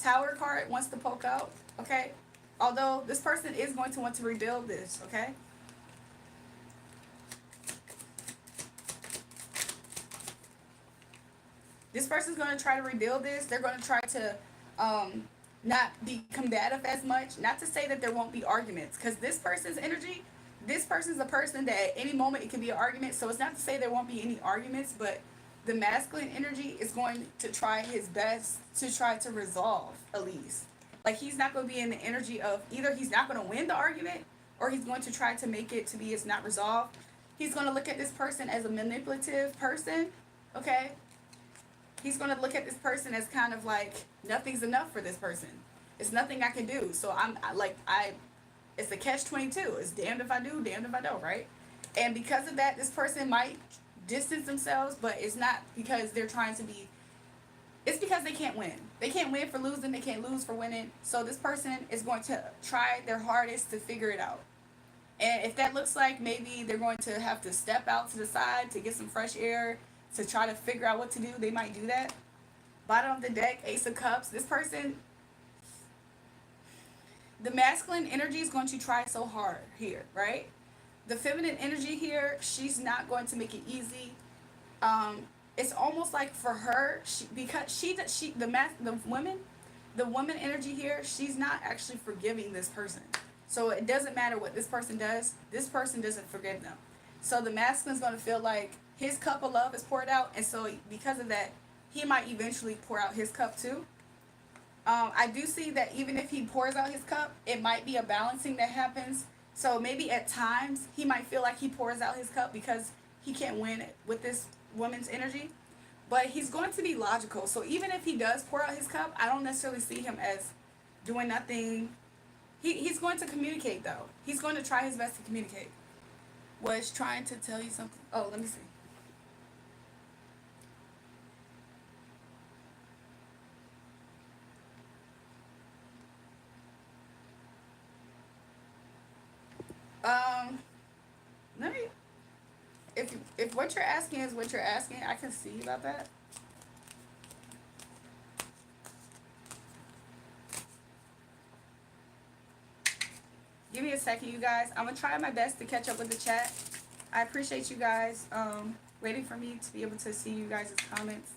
S1: Tower card wants to poke out, okay? Although this person is going to want to rebuild this, okay? This person's going to try to rebuild this. They're going to try to not be combative as much. Not to say that there won't be arguments, because this person's energy, this person's a person that at any moment it can be an argument. So it's not to say there won't be any arguments, but the masculine energy is going to try his best to try to resolve, at least. Like, he's not going to be in the energy of either he's not going to win the argument, or he's going to try to make it to be it's not resolved. He's going to look at this person as a manipulative person, okay? He's going to look at this person as kind of like, nothing's enough for this person. It's nothing I can do. So it's a catch-22. It's damned if I do, damned if I don't, right? And because of that, this person might distance themselves, but it's not because they're trying to be, it's because they can't win. They can't win for losing. They can't lose for winning. So this person is going to try their hardest to figure it out. And if that looks like maybe they're going to have to step out to the side to get some fresh air, to try to figure out what to do, they might do that. Bottom of the deck, Ace of Cups. This person, the masculine energy is going to try so hard here, right? The feminine energy here, she's not going to make it easy. It's almost like for her, the woman energy here, she's not actually forgiving this person. So it doesn't matter what this person does, this person doesn't forgive them. So the masculine's going to feel like his cup of love is poured out, and so because of that, he might eventually pour out his cup too. I do see that even if he pours out his cup, it might be a balancing that happens. So maybe at times he might feel like he pours out his cup because he can't win with this woman's energy. But he's going to be logical. So even if he does pour out his cup, I don't necessarily see him as doing nothing. He's going to communicate though. He's going to try his best to communicate. Was trying to tell you something. Oh, let me see. Um, let me. If what you're asking is what you're asking, I can see about that. Give me a second, you guys. I'm gonna try my best to catch up with the chat. I appreciate you guys waiting for me to be able to see you guys' comments.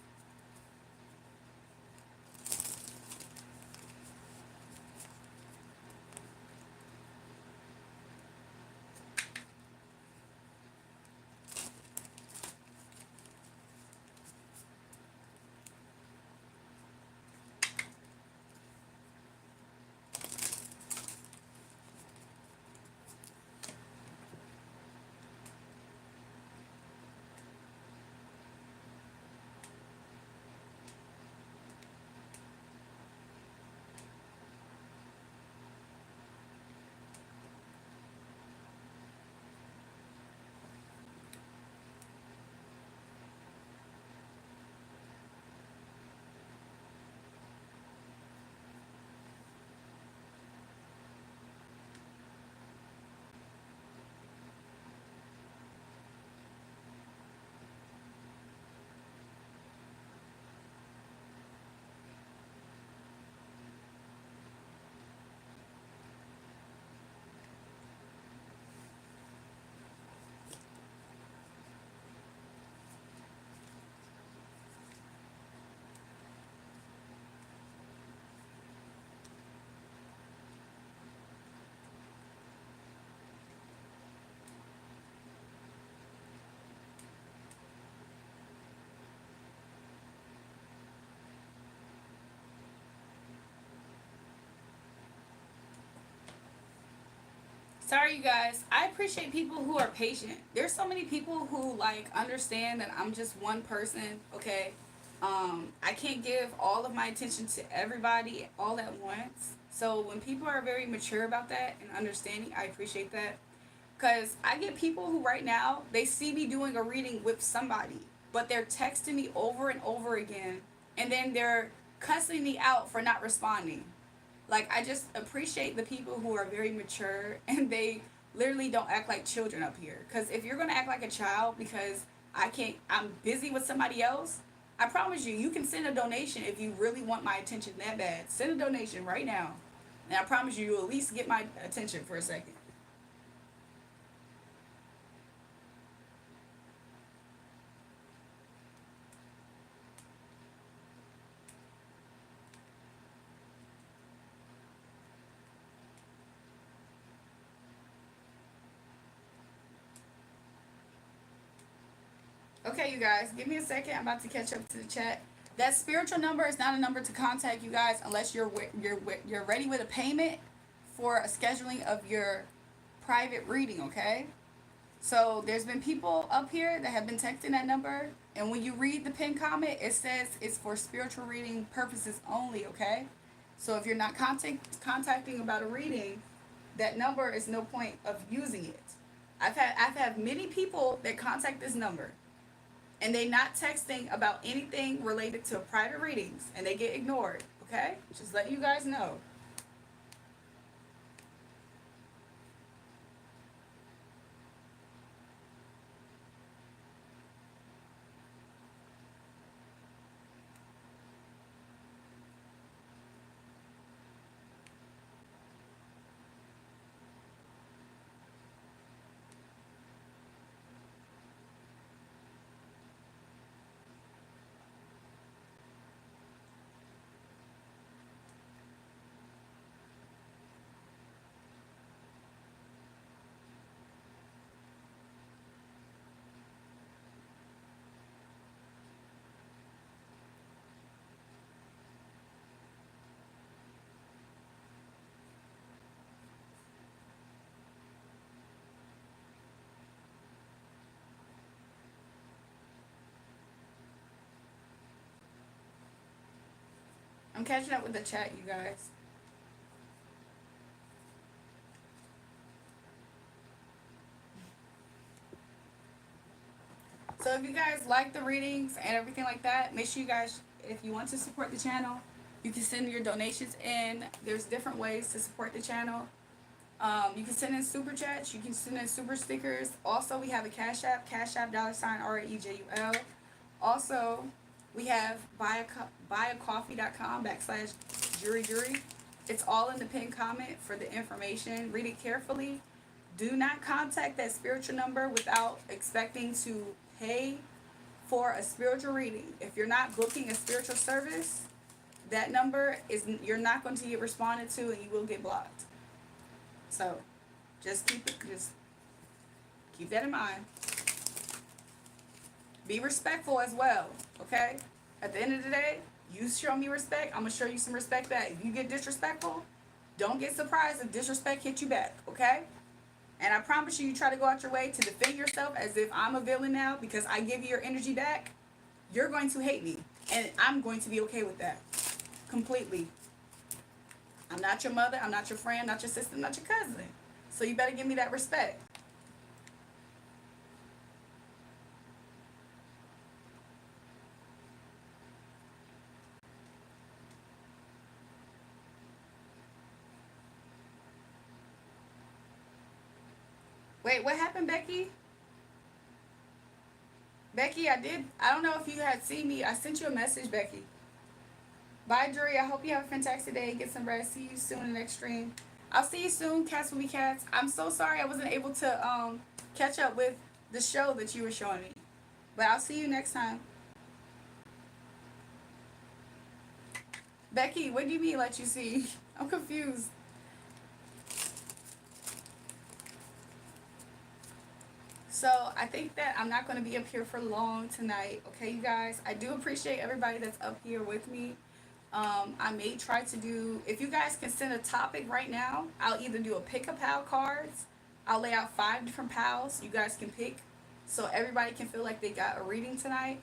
S1: Sorry, you guys. I appreciate people who are patient. There's so many people who like understand that I'm just one person. Okay, I can't give all of my attention to everybody all at once. So when people are very mature about that and understanding, I appreciate that. Cause I get people who right now they see me doing a reading with somebody, but they're texting me over and over again, and then they're cussing me out for not responding. Like I just appreciate the people who are very mature and they literally don't act like children up here. Because if you're gonna act like a child because I'm busy with somebody else, I promise you, you can send a donation if you really want my attention that bad. Send a donation right now, and I promise you, you'll at least get my attention for a second. Okay, you guys, give me a second. I'm about to catch up to the chat. That spiritual number is not a number to contact you guys unless you're ready with a payment for a scheduling of your private reading. Okay. So there's been people up here that have been texting that number, and when you read the pin comment, it says it's for spiritual reading purposes only. Okay. So if you're not contacting about a reading, that number is no point of using it. I've had many people that contact this number and they not texting about anything related to private readings and they get ignored. Okay, just let you guys know. I'm catching up with the chat, you guys. So if you guys like the readings and everything like that, make sure you guys, if you want to support the channel, you can send your donations in. There's different ways to support the channel. You can send in super chats. You can send in super stickers. Also, we have a Cash App, Cash App $RAEJUL. Also, we have buyacoffee.com/jury. It's all in the pinned comment for the information. Read it carefully. Do not contact that spiritual number without expecting to pay for a spiritual reading. If you're not booking a spiritual service, that number is, you're not going to get responded to, and you will get blocked. So just keep that in mind. Be respectful as well, okay? At the end of the day, you show me respect, I'm gonna show you some respect back. If you get disrespectful, don't get surprised if disrespect hits you back, okay? And I promise you, you try to go out your way to defend yourself as if I'm a villain now because I give you your energy back, you're going to hate me. And I'm going to be okay with that. Completely. I'm not your mother, I'm not your friend, not your sister, not your cousin. So you better give me that respect. Wait, what happened, Becky? Becky, I don't know if you had seen me. I sent you a message, Becky. Bye, Drury. I hope you have a fantastic day. Get some rest. See you soon in the next stream. I'll see you soon. Cats will be cats. I'm so sorry I wasn't able to catch up with the show that you were showing me. But I'll see you next time. Becky, what do you mean let you see? I'm confused. So I think that I'm not going to be up here for long tonight. Okay, you guys? I do appreciate everybody that's up here with me. I may try to do, if you guys can send a topic right now, I'll either do a pick a pal cards. I'll lay out 5 different pals you guys can pick so everybody can feel like they got a reading tonight.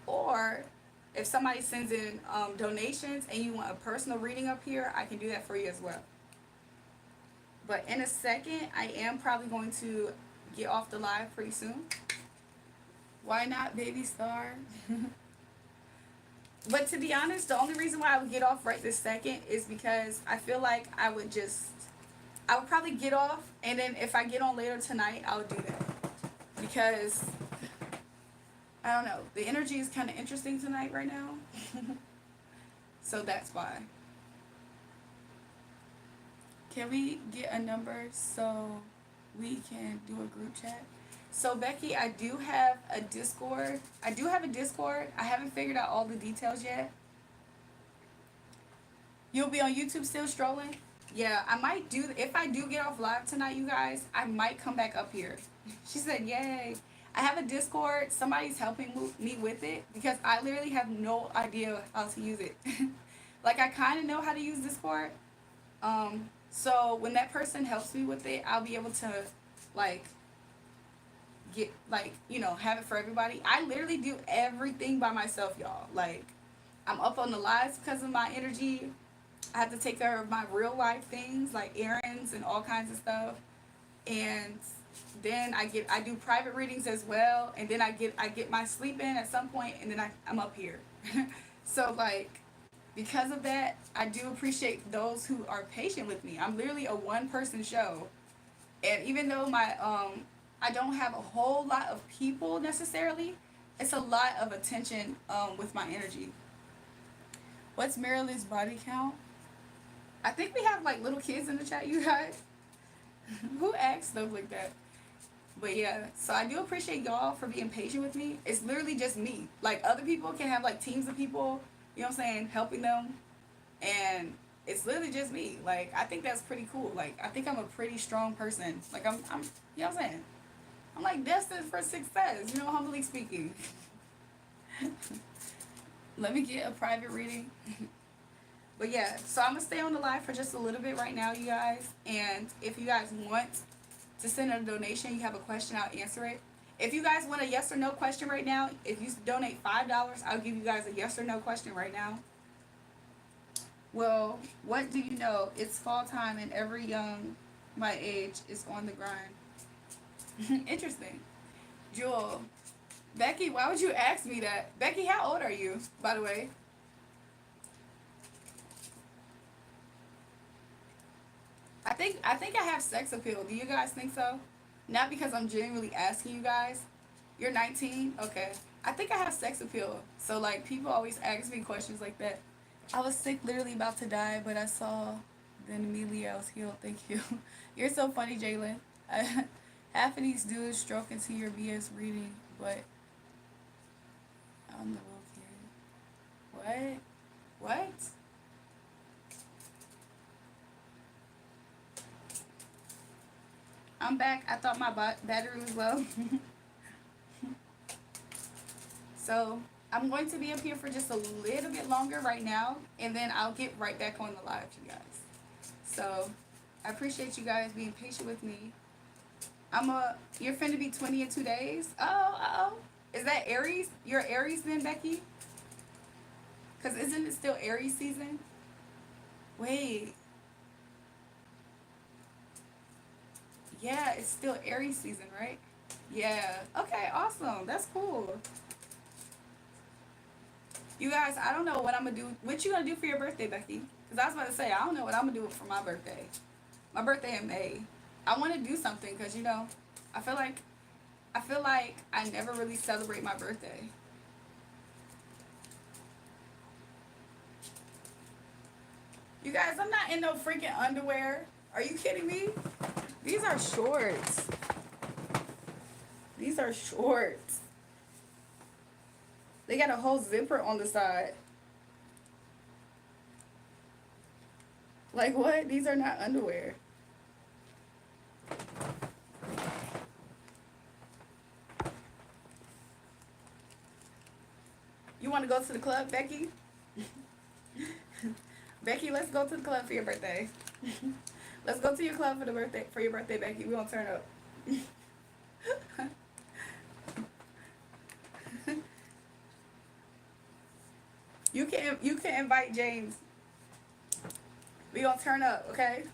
S1: Or if somebody sends in donations and you want a personal reading up here, I can do that for you as well. But in a second, I am probably going to get off the live pretty soon. Why not, baby star? But to be honest, the only reason why I would get off right this second is because I feel like I would probably get off, and then if I get on later tonight, I'll do that. Because, I don't know, the energy is kind of interesting tonight right now. So that's why. Can we get a number so we can do a group chat? So Becky, I do have a Discord. I haven't figured out all the details yet. You'll be on YouTube still strolling? Yeah, I might do, if I do get off live tonight, you guys, I might come back up here. She said, yay. I have a Discord. Somebody's helping me with it because I literally have no idea how to use it. Like, I kind of know how to use Discord. So when that person helps me with it, I'll be able to, like, get, like, you know, have it for everybody. I literally do everything by myself, y'all. Like, I'm up on the lives because of my energy. I have to take care of my real life things like errands and all kinds of stuff. And then I do private readings as well, and then I get my sleep in at some point, and then I'm up here. So, like, because of that, I do appreciate those who are patient with me. I'm literally a one-person show, and even though my I don't have a whole lot of people necessarily, it's a lot of attention with my energy. What's Marilyn's body count? I think we have like little kids in the chat, you guys. Who asks stuff like that? But yeah, so I do appreciate y'all for being patient with me. It's literally just me. Like, other people can have like teams of people, you know what I'm saying, helping them. And it's literally just me. Like, I think that's pretty cool. Like, I think I'm a pretty strong person. Like, I'm you know what I'm saying? I'm like destined for success, you know, humbly speaking. Let me get a private reading. But yeah, so I'm going to stay on the live for just a little bit right now, you guys. And if you guys want to send a donation, you have a question, I'll answer it. If you guys want a yes or no question right now, if you donate $5, I'll give you guys a yes or no question right now. Well, what do you know? It's fall time and every young my age is on the grind. Interesting. Jewel. Becky, why would you ask me that? Becky, how old are you, by the way? I think I have sex appeal. Do you guys think so? Not because I'm genuinely asking you guys. You're 19? Okay. I think I have sex appeal. So like people always ask me questions like that. I was sick, literally about to die, but I saw, then immediately I was healed. Thank you. You're so funny, Jalen. Half of these dudes stroke into your BS reading, but I'm the little kid. What? What? I'm back. I thought my battery was low. So I'm going to be up here for just a little bit longer right now, and then I'll get right back on the live, you guys. So I appreciate you guys being patient with me. You're finna be 20 in 2 days. Oh. Is that Aries? You're Aries then, Becky? Cause isn't it still Aries season? Wait. Yeah, it's still Aries season, right? Yeah. Okay, awesome. That's cool. You guys, I don't know what I'm gonna do. What you gonna do for your birthday, Becky? Because I was about to say, I don't know what I'm gonna do for my birthday. My birthday in May. I want to do something because I feel like I never really celebrate my birthday. You guys, I'm not in no freaking underwear. Are you kidding me? These are shorts. These are shorts. They got a whole zipper on the side. Like what? These are not underwear. You want to go to the club, Becky? Becky, let's go to the club for your birthday. Let's go to your club for your birthday, Becky. We gonna turn up. You can invite James. We gonna turn up, okay?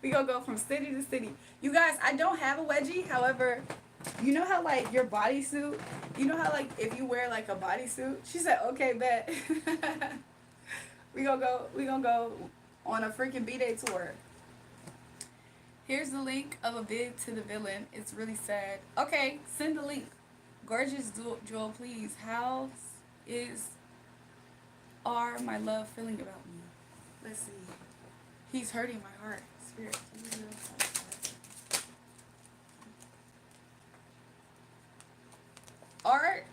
S1: We gonna go from city to city. You guys, I don't have a wedgie. However, you know how like your bodysuit. You know how like if you wear like a bodysuit. She said, "Okay, bet." We gonna go. We gonna go on a freaking B-Day tour. Here's the link of a bid to the villain. It's really sad. Okay, send the link. Gorgeous Jewel, please. How is my love feeling about me? Let's see. He's hurting my heart. Spirit.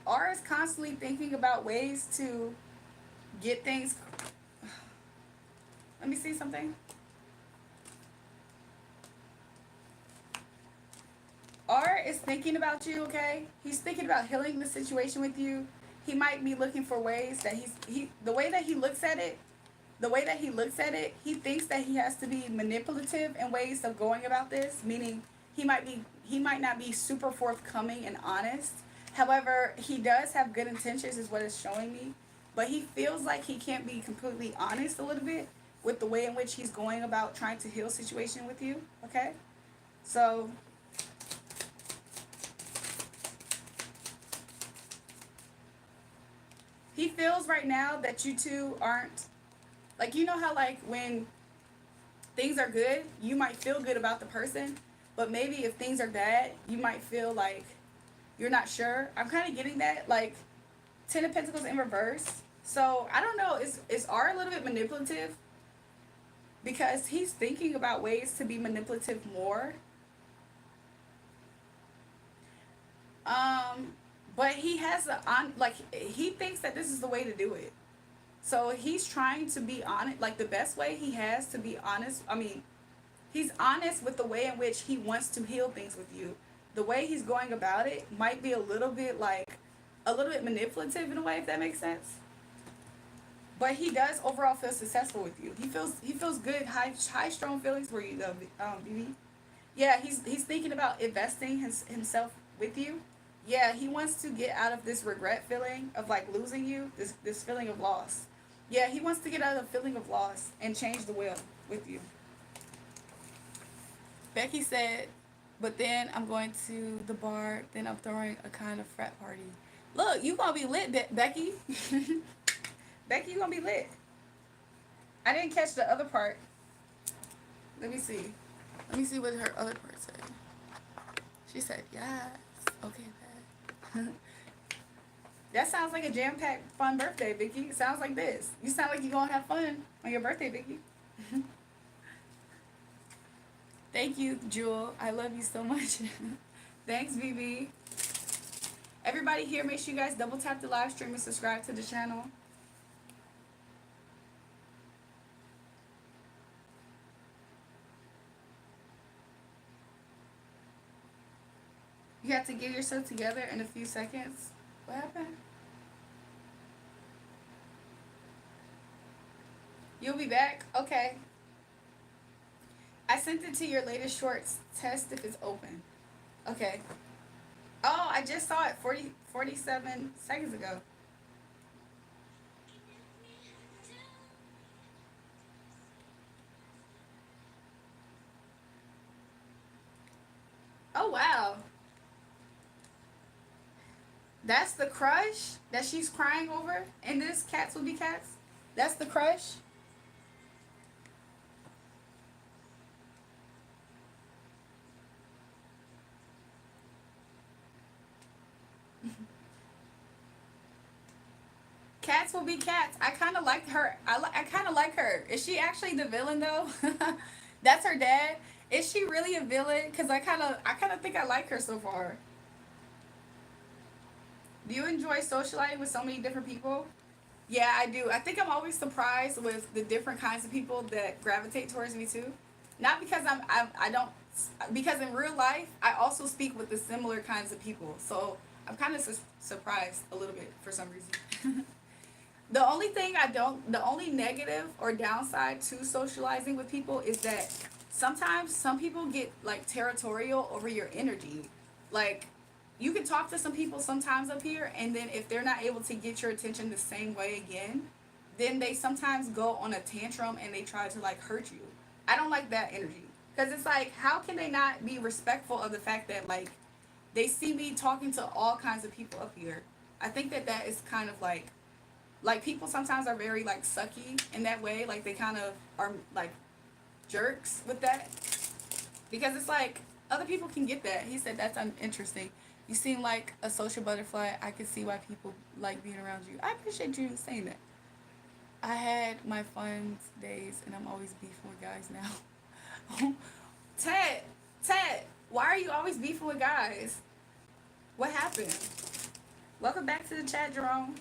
S1: R is constantly thinking about ways to get things. Let me see something. R is thinking about you, okay? He's thinking about healing the situation with you. He might be looking for ways that the way that he looks at it, he thinks that he has to be manipulative in ways of going about this, meaning he might not be super forthcoming and honest. However, he does have good intentions is what it's showing me, but he feels like he can't be completely honest a little bit with the way in which he's going about trying to heal situation with you, okay? So he feels right now that you two aren't, like, you know how like when things are good, you might feel good about the person, but maybe if things are bad, you might feel like you're not sure. I'm kind of getting that, like, Ten of Pentacles in reverse. So I don't know, is R a little bit manipulative? Because he's thinking about ways to be manipulative more. But he has he thinks that this is the way to do it. So he's trying to be honest, like the best way he has to be honest. I mean, he's honest with the way in which he wants to heal things with you. The way he's going about it might be a little bit manipulative in a way, if that makes sense. But he does overall feel successful with you. He feels good, high strong feelings for you though, BB. Yeah, he's thinking about investing himself with you. Yeah, he wants to get out of this regret feeling of like losing you, this feeling of loss. Yeah, he wants to get out of the feeling of loss and change the wheel with you. Becky said, but then I'm going to the bar, then I'm throwing a kind of frat party. Look, you gonna be lit, Becky. Becky, you gonna be lit. I didn't catch the other part. Let me see. Let me see what her other part said. She said, yes. Okay, bad. That sounds like a jam-packed, fun birthday, Vicki. It sounds like this. You sound like you're gonna have fun on your birthday, Vicki. Thank you, Jewel. I love you so much. Thanks, BB. Everybody here, make sure you guys double tap the live stream and subscribe to the channel. You have to get yourself together in a few seconds. What happened? You'll be back? Okay. I sent it to your latest shorts. Test if it's open. Okay. Oh, I just saw it 47 seconds ago. Oh, wow. That's the crush that she's crying over in this Cats Will Be Cats? That's the crush? Cats Will Be Cats. I kind of like her. I kind of like her. Is she actually the villain though? That's her dad. Is she really a villain? Cause I kind of think I like her so far. Do you enjoy socializing with so many different people? Yeah, I do. I think I'm always surprised with the different kinds of people that gravitate towards me too. Not because I don't, because in real life I also speak with the similar kinds of people. So I'm kind of surprised a little bit for some reason. The only negative or downside to socializing with people is that sometimes some people get like territorial over your energy. Like, you can talk to some people sometimes up here, and then if they're not able to get your attention the same way again, then they sometimes go on a tantrum and they try to like hurt you. I don't like that energy. Because it's like, how can they not be respectful of the fact that like they see me talking to all kinds of people up here? I think that that is kind of like people sometimes are very like sucky in that way, like they kind of are like jerks with that, because it's like other people can get that. He said that's interesting. You seem like a social butterfly. I can see why people like being around you. I appreciate you saying that. I had my fun days and I'm always beefing with guys now. ted Ted, why are you always beefing with guys? What happened? Welcome back to the chat, Jerome.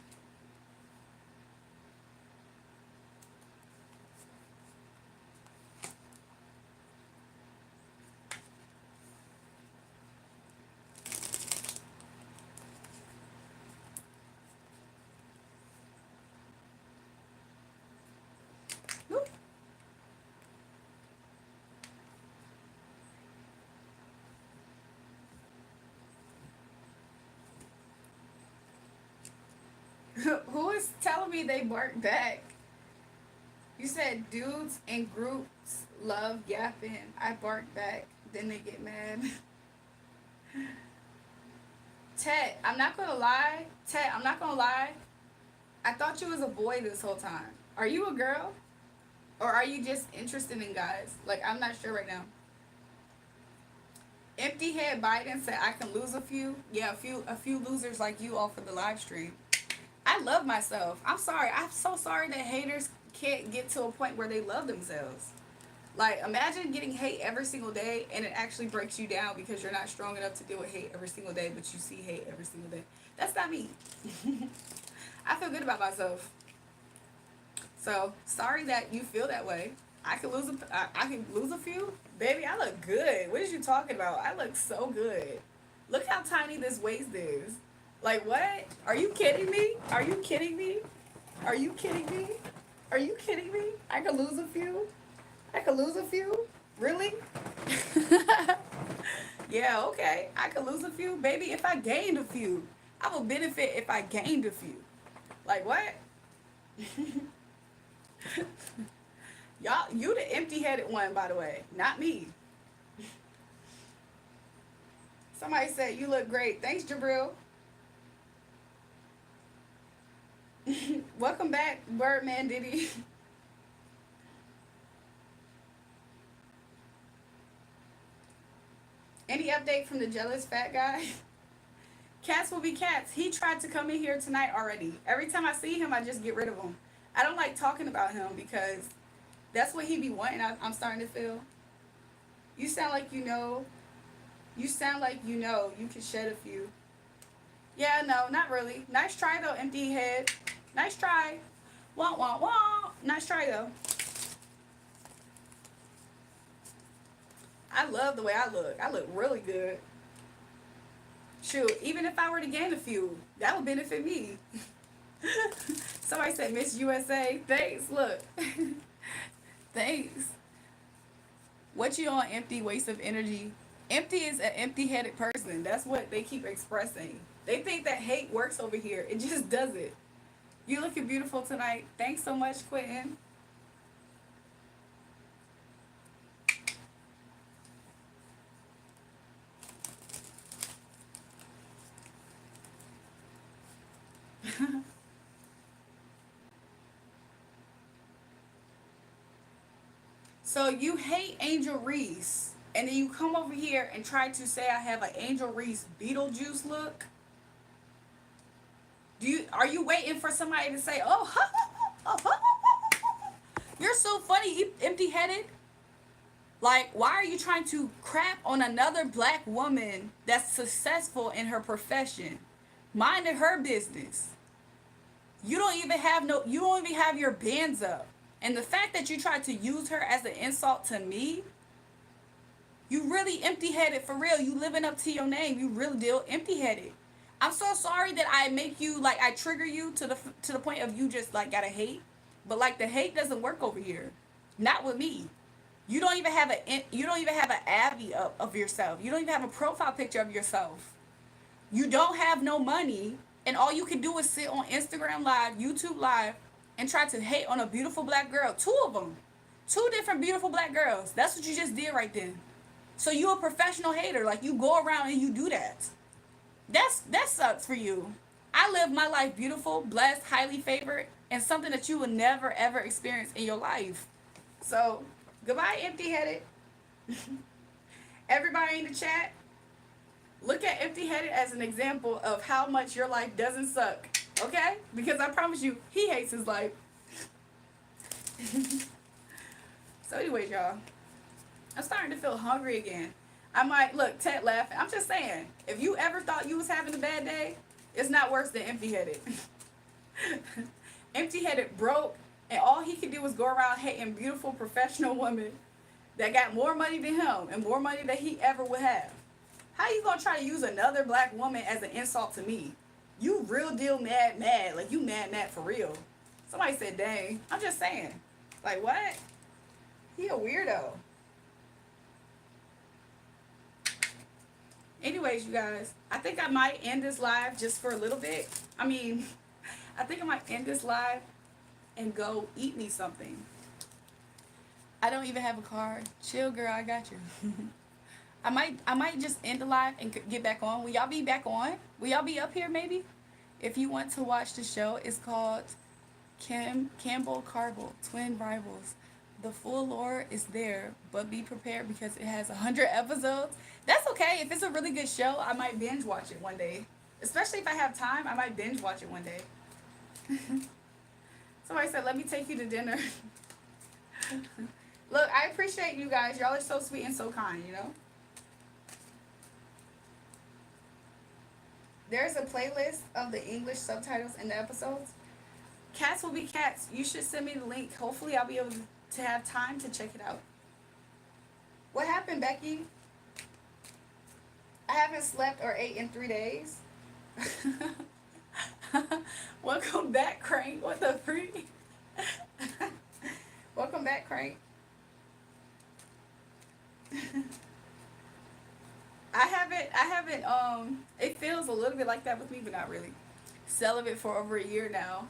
S1: Who is telling me they bark back? You said dudes in groups love yapping. I bark back, then they get mad. Ted, I'm not gonna lie. Ted, I'm not gonna lie. I thought you was a boy this whole time. Are you a girl? Or are you just interested in guys? Like, I'm not sure right now. Empty Head Biden said I can lose a few. Yeah, a few losers like you off of the live stream. I love myself. I'm sorry. I'm so sorry that haters can't get to a point where they love themselves. Like, imagine getting hate every single day and it actually breaks you down because you're not strong enough to deal with hate every single day, but you see hate every single day. That's not me. I feel good about myself. So, sorry that you feel that way. I can lose a few. Baby, I look good. What is you talking about? I look so good. Look how tiny this waist is. Like, what? Are you kidding me? Are you kidding me? Are you kidding me? Are you kidding me? I could lose a few? I could lose a few? Really? Yeah, okay. I could lose a few. Baby, if I gained a few, I would benefit if I gained a few. Like, what? Y'all, you the empty-headed one, by the way, not me. Somebody said you look great. Thanks, Jabril. Welcome back, Birdman Diddy. Any update from the jealous fat guy? Cats will be cats. He tried to come in here tonight already. Every time I see him, I just get rid of him. I don't like talking about him because that's what he be wanting. I'm starting to feel. You sound like you know. You sound like you know. You can shed a few. Yeah, no, not really. Nice try though, empty head. Nice try. Wah wah wah. Nice try though. I love the way I look. I look really good. Shoot, even if I were to gain a few, that would benefit me. Somebody said Miss USA. Thanks. Look. Thanks. What you on, empty waste of energy? Empty is an empty-headed person. That's what they keep expressing. They think that hate works over here. It just doesn't. You looking beautiful tonight. Thanks so much, Quentin. So you hate Angel Reese, and then you come over here and try to say I have an Angel Reese Beetlejuice look. Are you waiting for somebody to say, "Oh, you're so funny, you empty-headed"? Like, why are you trying to crap on another black woman that's successful in her profession, minding her business? You don't even have your bands up. And the fact that you tried to use her as an insult to me, you really empty-headed for real. You living up to your name. You really deal empty-headed. I'm so sorry that I make you, like, I trigger you to the point of you just like gotta hate. But like, the hate doesn't work over here. Not with me. You don't even have an Abby of yourself. You don't even have a profile picture of yourself. You don't have no money, and all you can do is sit on Instagram Live, YouTube Live, and try to hate on a beautiful black girl. Two of them. Two different beautiful black girls. That's what you just did right then. So you a professional hater. Like, you go around and you do that. That sucks for you. I live my life beautiful, blessed, highly favored, and something that you will never ever experience in your life. So, goodbye, empty-headed. Everybody in the chat, look at empty-headed as an example of how much your life doesn't suck. Okay? Because I promise you, he hates his life. So anyways, y'all, I'm starting to feel hungry again. I might, look, Ted laughing. I'm just saying, if you ever thought you was having a bad day, it's not worse than empty-headed. Empty-headed broke, and all he could do was go around hating beautiful professional women that got more money than him and more money than he ever would have. How you gonna try to use another black woman as an insult to me? You real deal mad. Like, you mad for real. Somebody said, dang. I'm just saying. Like, what? He a weirdo. Anyways, you guys, I think I might end this live just for a little bit. I mean, I think I might end this live and go eat me something. I don't even have a car. Chill, girl, I got you. I might just end the live and get back on. Will y'all be back on? Will y'all be up here maybe? If you want to watch the show, it's called Campbell Carble, Twin Rivals. The full lore is there, but be prepared because it has 100 episodes. That's okay. If it's a really good show, I might binge watch it one day. Especially if I have time, I might binge watch it one day. Somebody said, let me take you to dinner. Look, I appreciate you guys. Y'all are so sweet and so kind, you know? There's a playlist of the English subtitles in the episodes. Cats will be cats. You should send me the link. Hopefully I'll be able to have time to check it out. What happened, Becky? I haven't slept or ate in 3 days. Welcome back, Crank. What the freak? Welcome back, Crank. I haven't, it feels a little bit like that with me, but not really. Celibate for over a year now.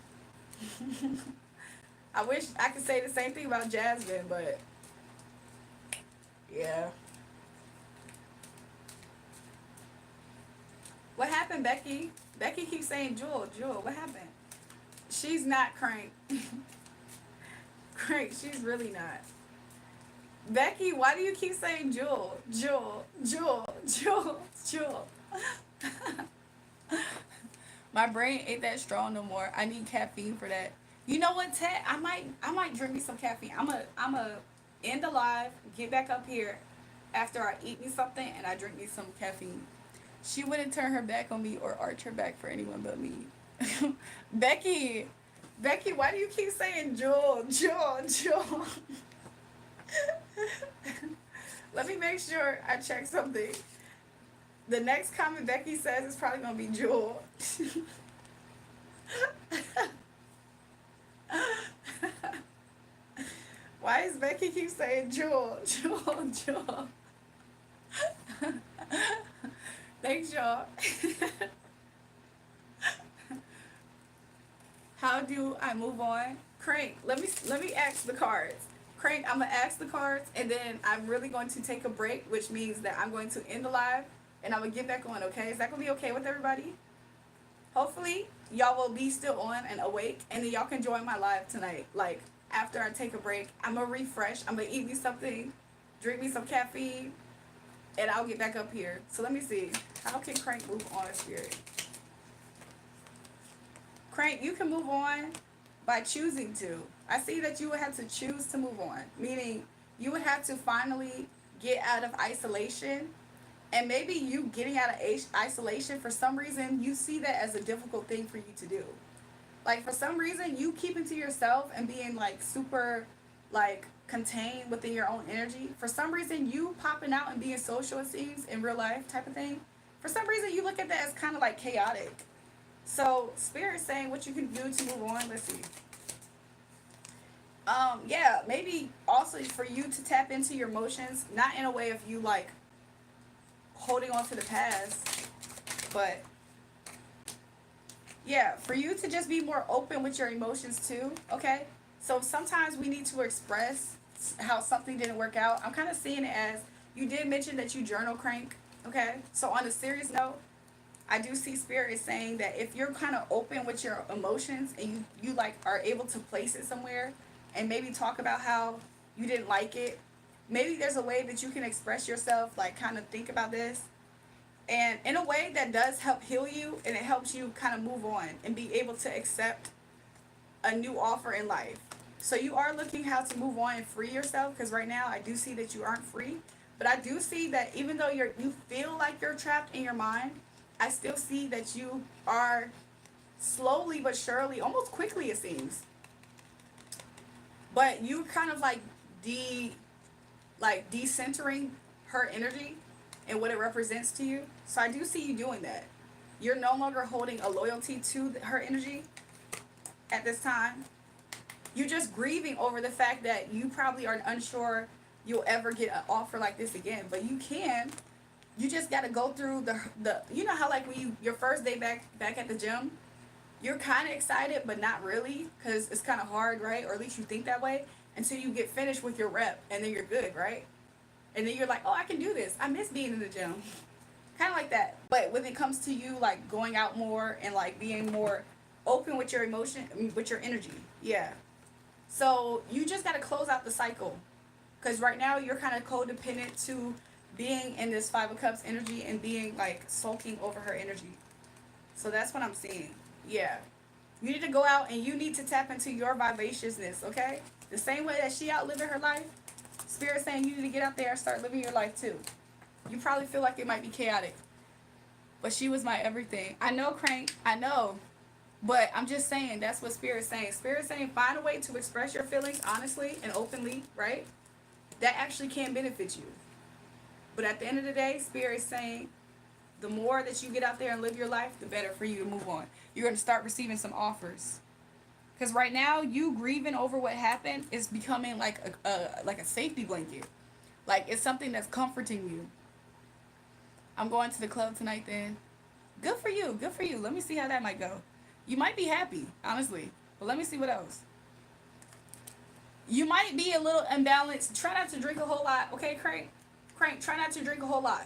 S1: I wish I could say the same thing about Jasmine, but yeah. What happened, Becky? Becky keeps saying Jewel, Jewel. What happened? She's not Crank. Crank, she's really not. Becky, why do you keep saying Jewel, Jewel, Jewel, Jewel, Jewel? My brain ain't that strong no more. I need caffeine for that. You know what, Ted? I might drink me some caffeine. I'm a end the live, get back up here after I eat me something and I drink me some caffeine. She wouldn't turn her back on me or arch her back for anyone but me. Becky, Becky, why do you keep saying Jewel, Jewel, Jewel? Let me make sure I check something. The next comment Becky says is probably gonna be Jewel. Why is Becky keep saying Jewel, Jewel, Jewel? Thanks, y'all. How do I move on? Crank, let me ask the cards. Crank, I'm gonna ask the cards and then I'm really going to take a break, which means that I'm going to end the live and I'm gonna get back on, okay? Is that gonna be okay with everybody? Hopefully, y'all will be still on and awake and then y'all can join my live tonight. Like, after I take a break, I'm gonna refresh, I'm gonna eat me something, drink me some caffeine, and I'll get back up here. So let me see. How can Crank move on, Spirit? Crank, you can move on by choosing to. I see that you would have to choose to move on, meaning you would have to finally get out of isolation. And maybe you getting out of isolation, for some reason, you see that as a difficult thing for you to do. Like, for some reason, you keeping to yourself and being, like, super, like, contained within your own energy. For some reason, you popping out and being social, it seems, in real life type of thing. For some reason, you look at that as kind of, like, chaotic. So, Spirit's saying what you can do to move on. Let's see. Yeah, maybe also for you to tap into your emotions, not in a way of you, like, holding on to the past, but yeah, for you to just be more open with your emotions too, okay? So sometimes we need to express how something didn't work out. I'm kind of seeing it as, you did mention that you journal, Crank, okay? So on a serious note, I do see Spirit is saying that if you're kind of open with your emotions and you like are able to place it somewhere and maybe talk about how you didn't like it, maybe there's a way that you can express yourself, like kind of think about this. And in a way that does help heal you and it helps you kind of move on and be able to accept a new offer in life. So you are looking how to move on and free yourself, because right now I do see that you aren't free. But I do see that even though you feel like you're trapped in your mind, I still see that you are slowly but surely, almost quickly it seems, but you kind of like decentering her energy and what it represents to you. So I do see you doing that. You're no longer holding a loyalty to her energy at this time. You're just grieving over the fact that you probably are unsure you'll ever get an offer like this again, but you can. You just got to go through the you know how like when your first day back at the gym, you're kind of excited but not really, because it's kind of hard, right? Or at least you think that way until you get finished with your rep and then you're good, right? And then you're like, oh, I can do this, I miss being in the gym. Kind of like that. But when it comes to you like going out more and like being more open with your emotion, with your energy, yeah. So you just got to close out the cycle, because right now you're kind of codependent to being in this Five of Cups energy and being like sulking over her energy. So that's what I'm seeing. Yeah. You need to go out and you need to tap into your vivaciousness, okay? The same way that she outliving her life, Spirit saying you need to get out there and start living your life too. You probably feel like it might be chaotic, but she was my everything. I know, Crank, I know. But I'm just saying, that's what Spirit's saying. Spirit's saying find a way to express your feelings honestly and openly, right? That actually can benefit you. But at the end of the day, Spirit's saying the more that you get out there and live your life, the better for you to move on. You're going to start receiving some offers. Because right now, you grieving over what happened is becoming like a safety blanket. Like, it's something that's comforting you. I'm going to the club tonight then. Good for you. Good for you. Let me see how that might go. You might be happy, honestly. But let me see what else. You might be a little imbalanced. Try not to drink a whole lot, okay, Crank? Crank, try not to drink a whole lot.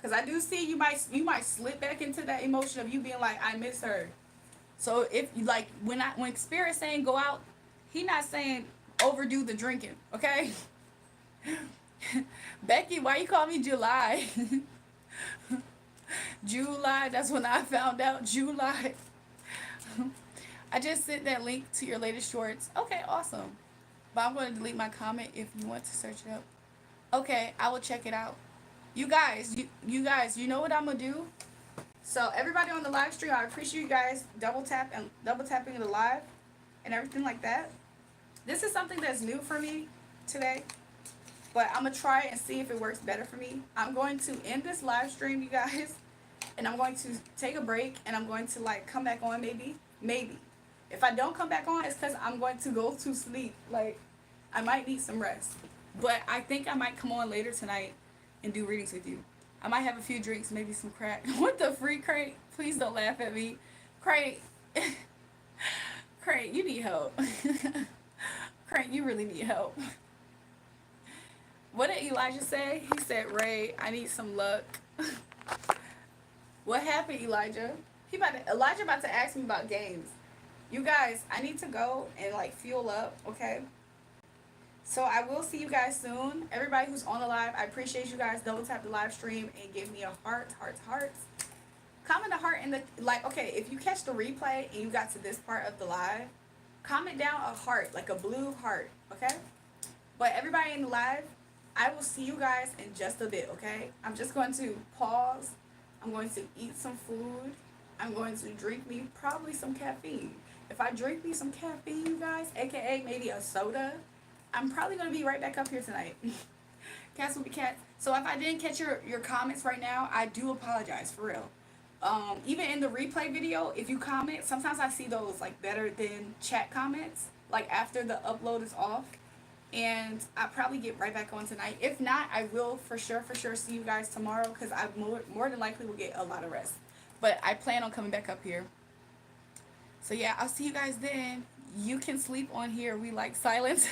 S1: Cause I do see you might slip back into that emotion of you being like, I miss her. So if you like when Spirit saying go out, he not saying overdo the drinking, okay? Becky, why you call me July? July, that's when I found out. July. I just sent that link to your latest shorts. Okay, awesome. But I'm going to delete my comment if you want to search it up. Okay, I will check it out. You guys, you know what I'm gonna do? So everybody on the live stream, I appreciate you guys double tapping the live and everything like that. This is something that's new for me today, but I'm gonna try it and see if it works better for me. I'm going to end this live stream, you guys, and I'm going to take a break and I'm going to like come back on maybe. If I don't come back on, it's because I'm going to go to sleep. Like, I might need some rest. But I think I might come on later tonight and do readings with you. I might have a few drinks, maybe some crack. What the freak, Craig? Please don't laugh at me. Craig, Craig, you need help. Craig, you really need help. What did Elijah say? He said, Ray, I need some luck. What happened, Elijah? Elijah about to ask me about games. You guys, I need to go and like fuel up, okay? So I will see you guys soon. Everybody who's on the live, I appreciate you guys. Double tap the live stream and give me a hearts. Comment a heart in the, like, okay, if you catch the replay and you got to this part of the live, comment down a heart, like a blue heart, okay? But everybody in the live, I will see you guys in just a bit, okay? I'm just going to pause. I'm going to eat some food. I'm going to drink me probably some caffeine. If I drink me some caffeine, you guys, aka maybe a soda, I'm probably going to be right back up here tonight. Cats will be cats. So if I didn't catch your comments right now, I do apologize, for real. Even in the replay video, if you comment, sometimes I see those like better than chat comments, like after the upload is off. And I'll probably get right back on tonight. If not, I will for sure see you guys tomorrow because I more than likely will get a lot of rest. But I plan on coming back up here. So yeah, I'll see you guys then. You can sleep on here. We like silence.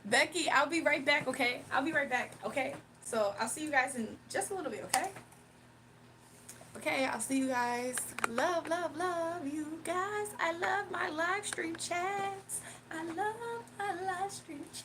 S1: Becky, I'll be right back, okay? I'll be right back, okay? So I'll see you guys in just a little bit, okay? Okay, I'll see you guys. Love you guys. I love my live stream chats. I love my live stream chats.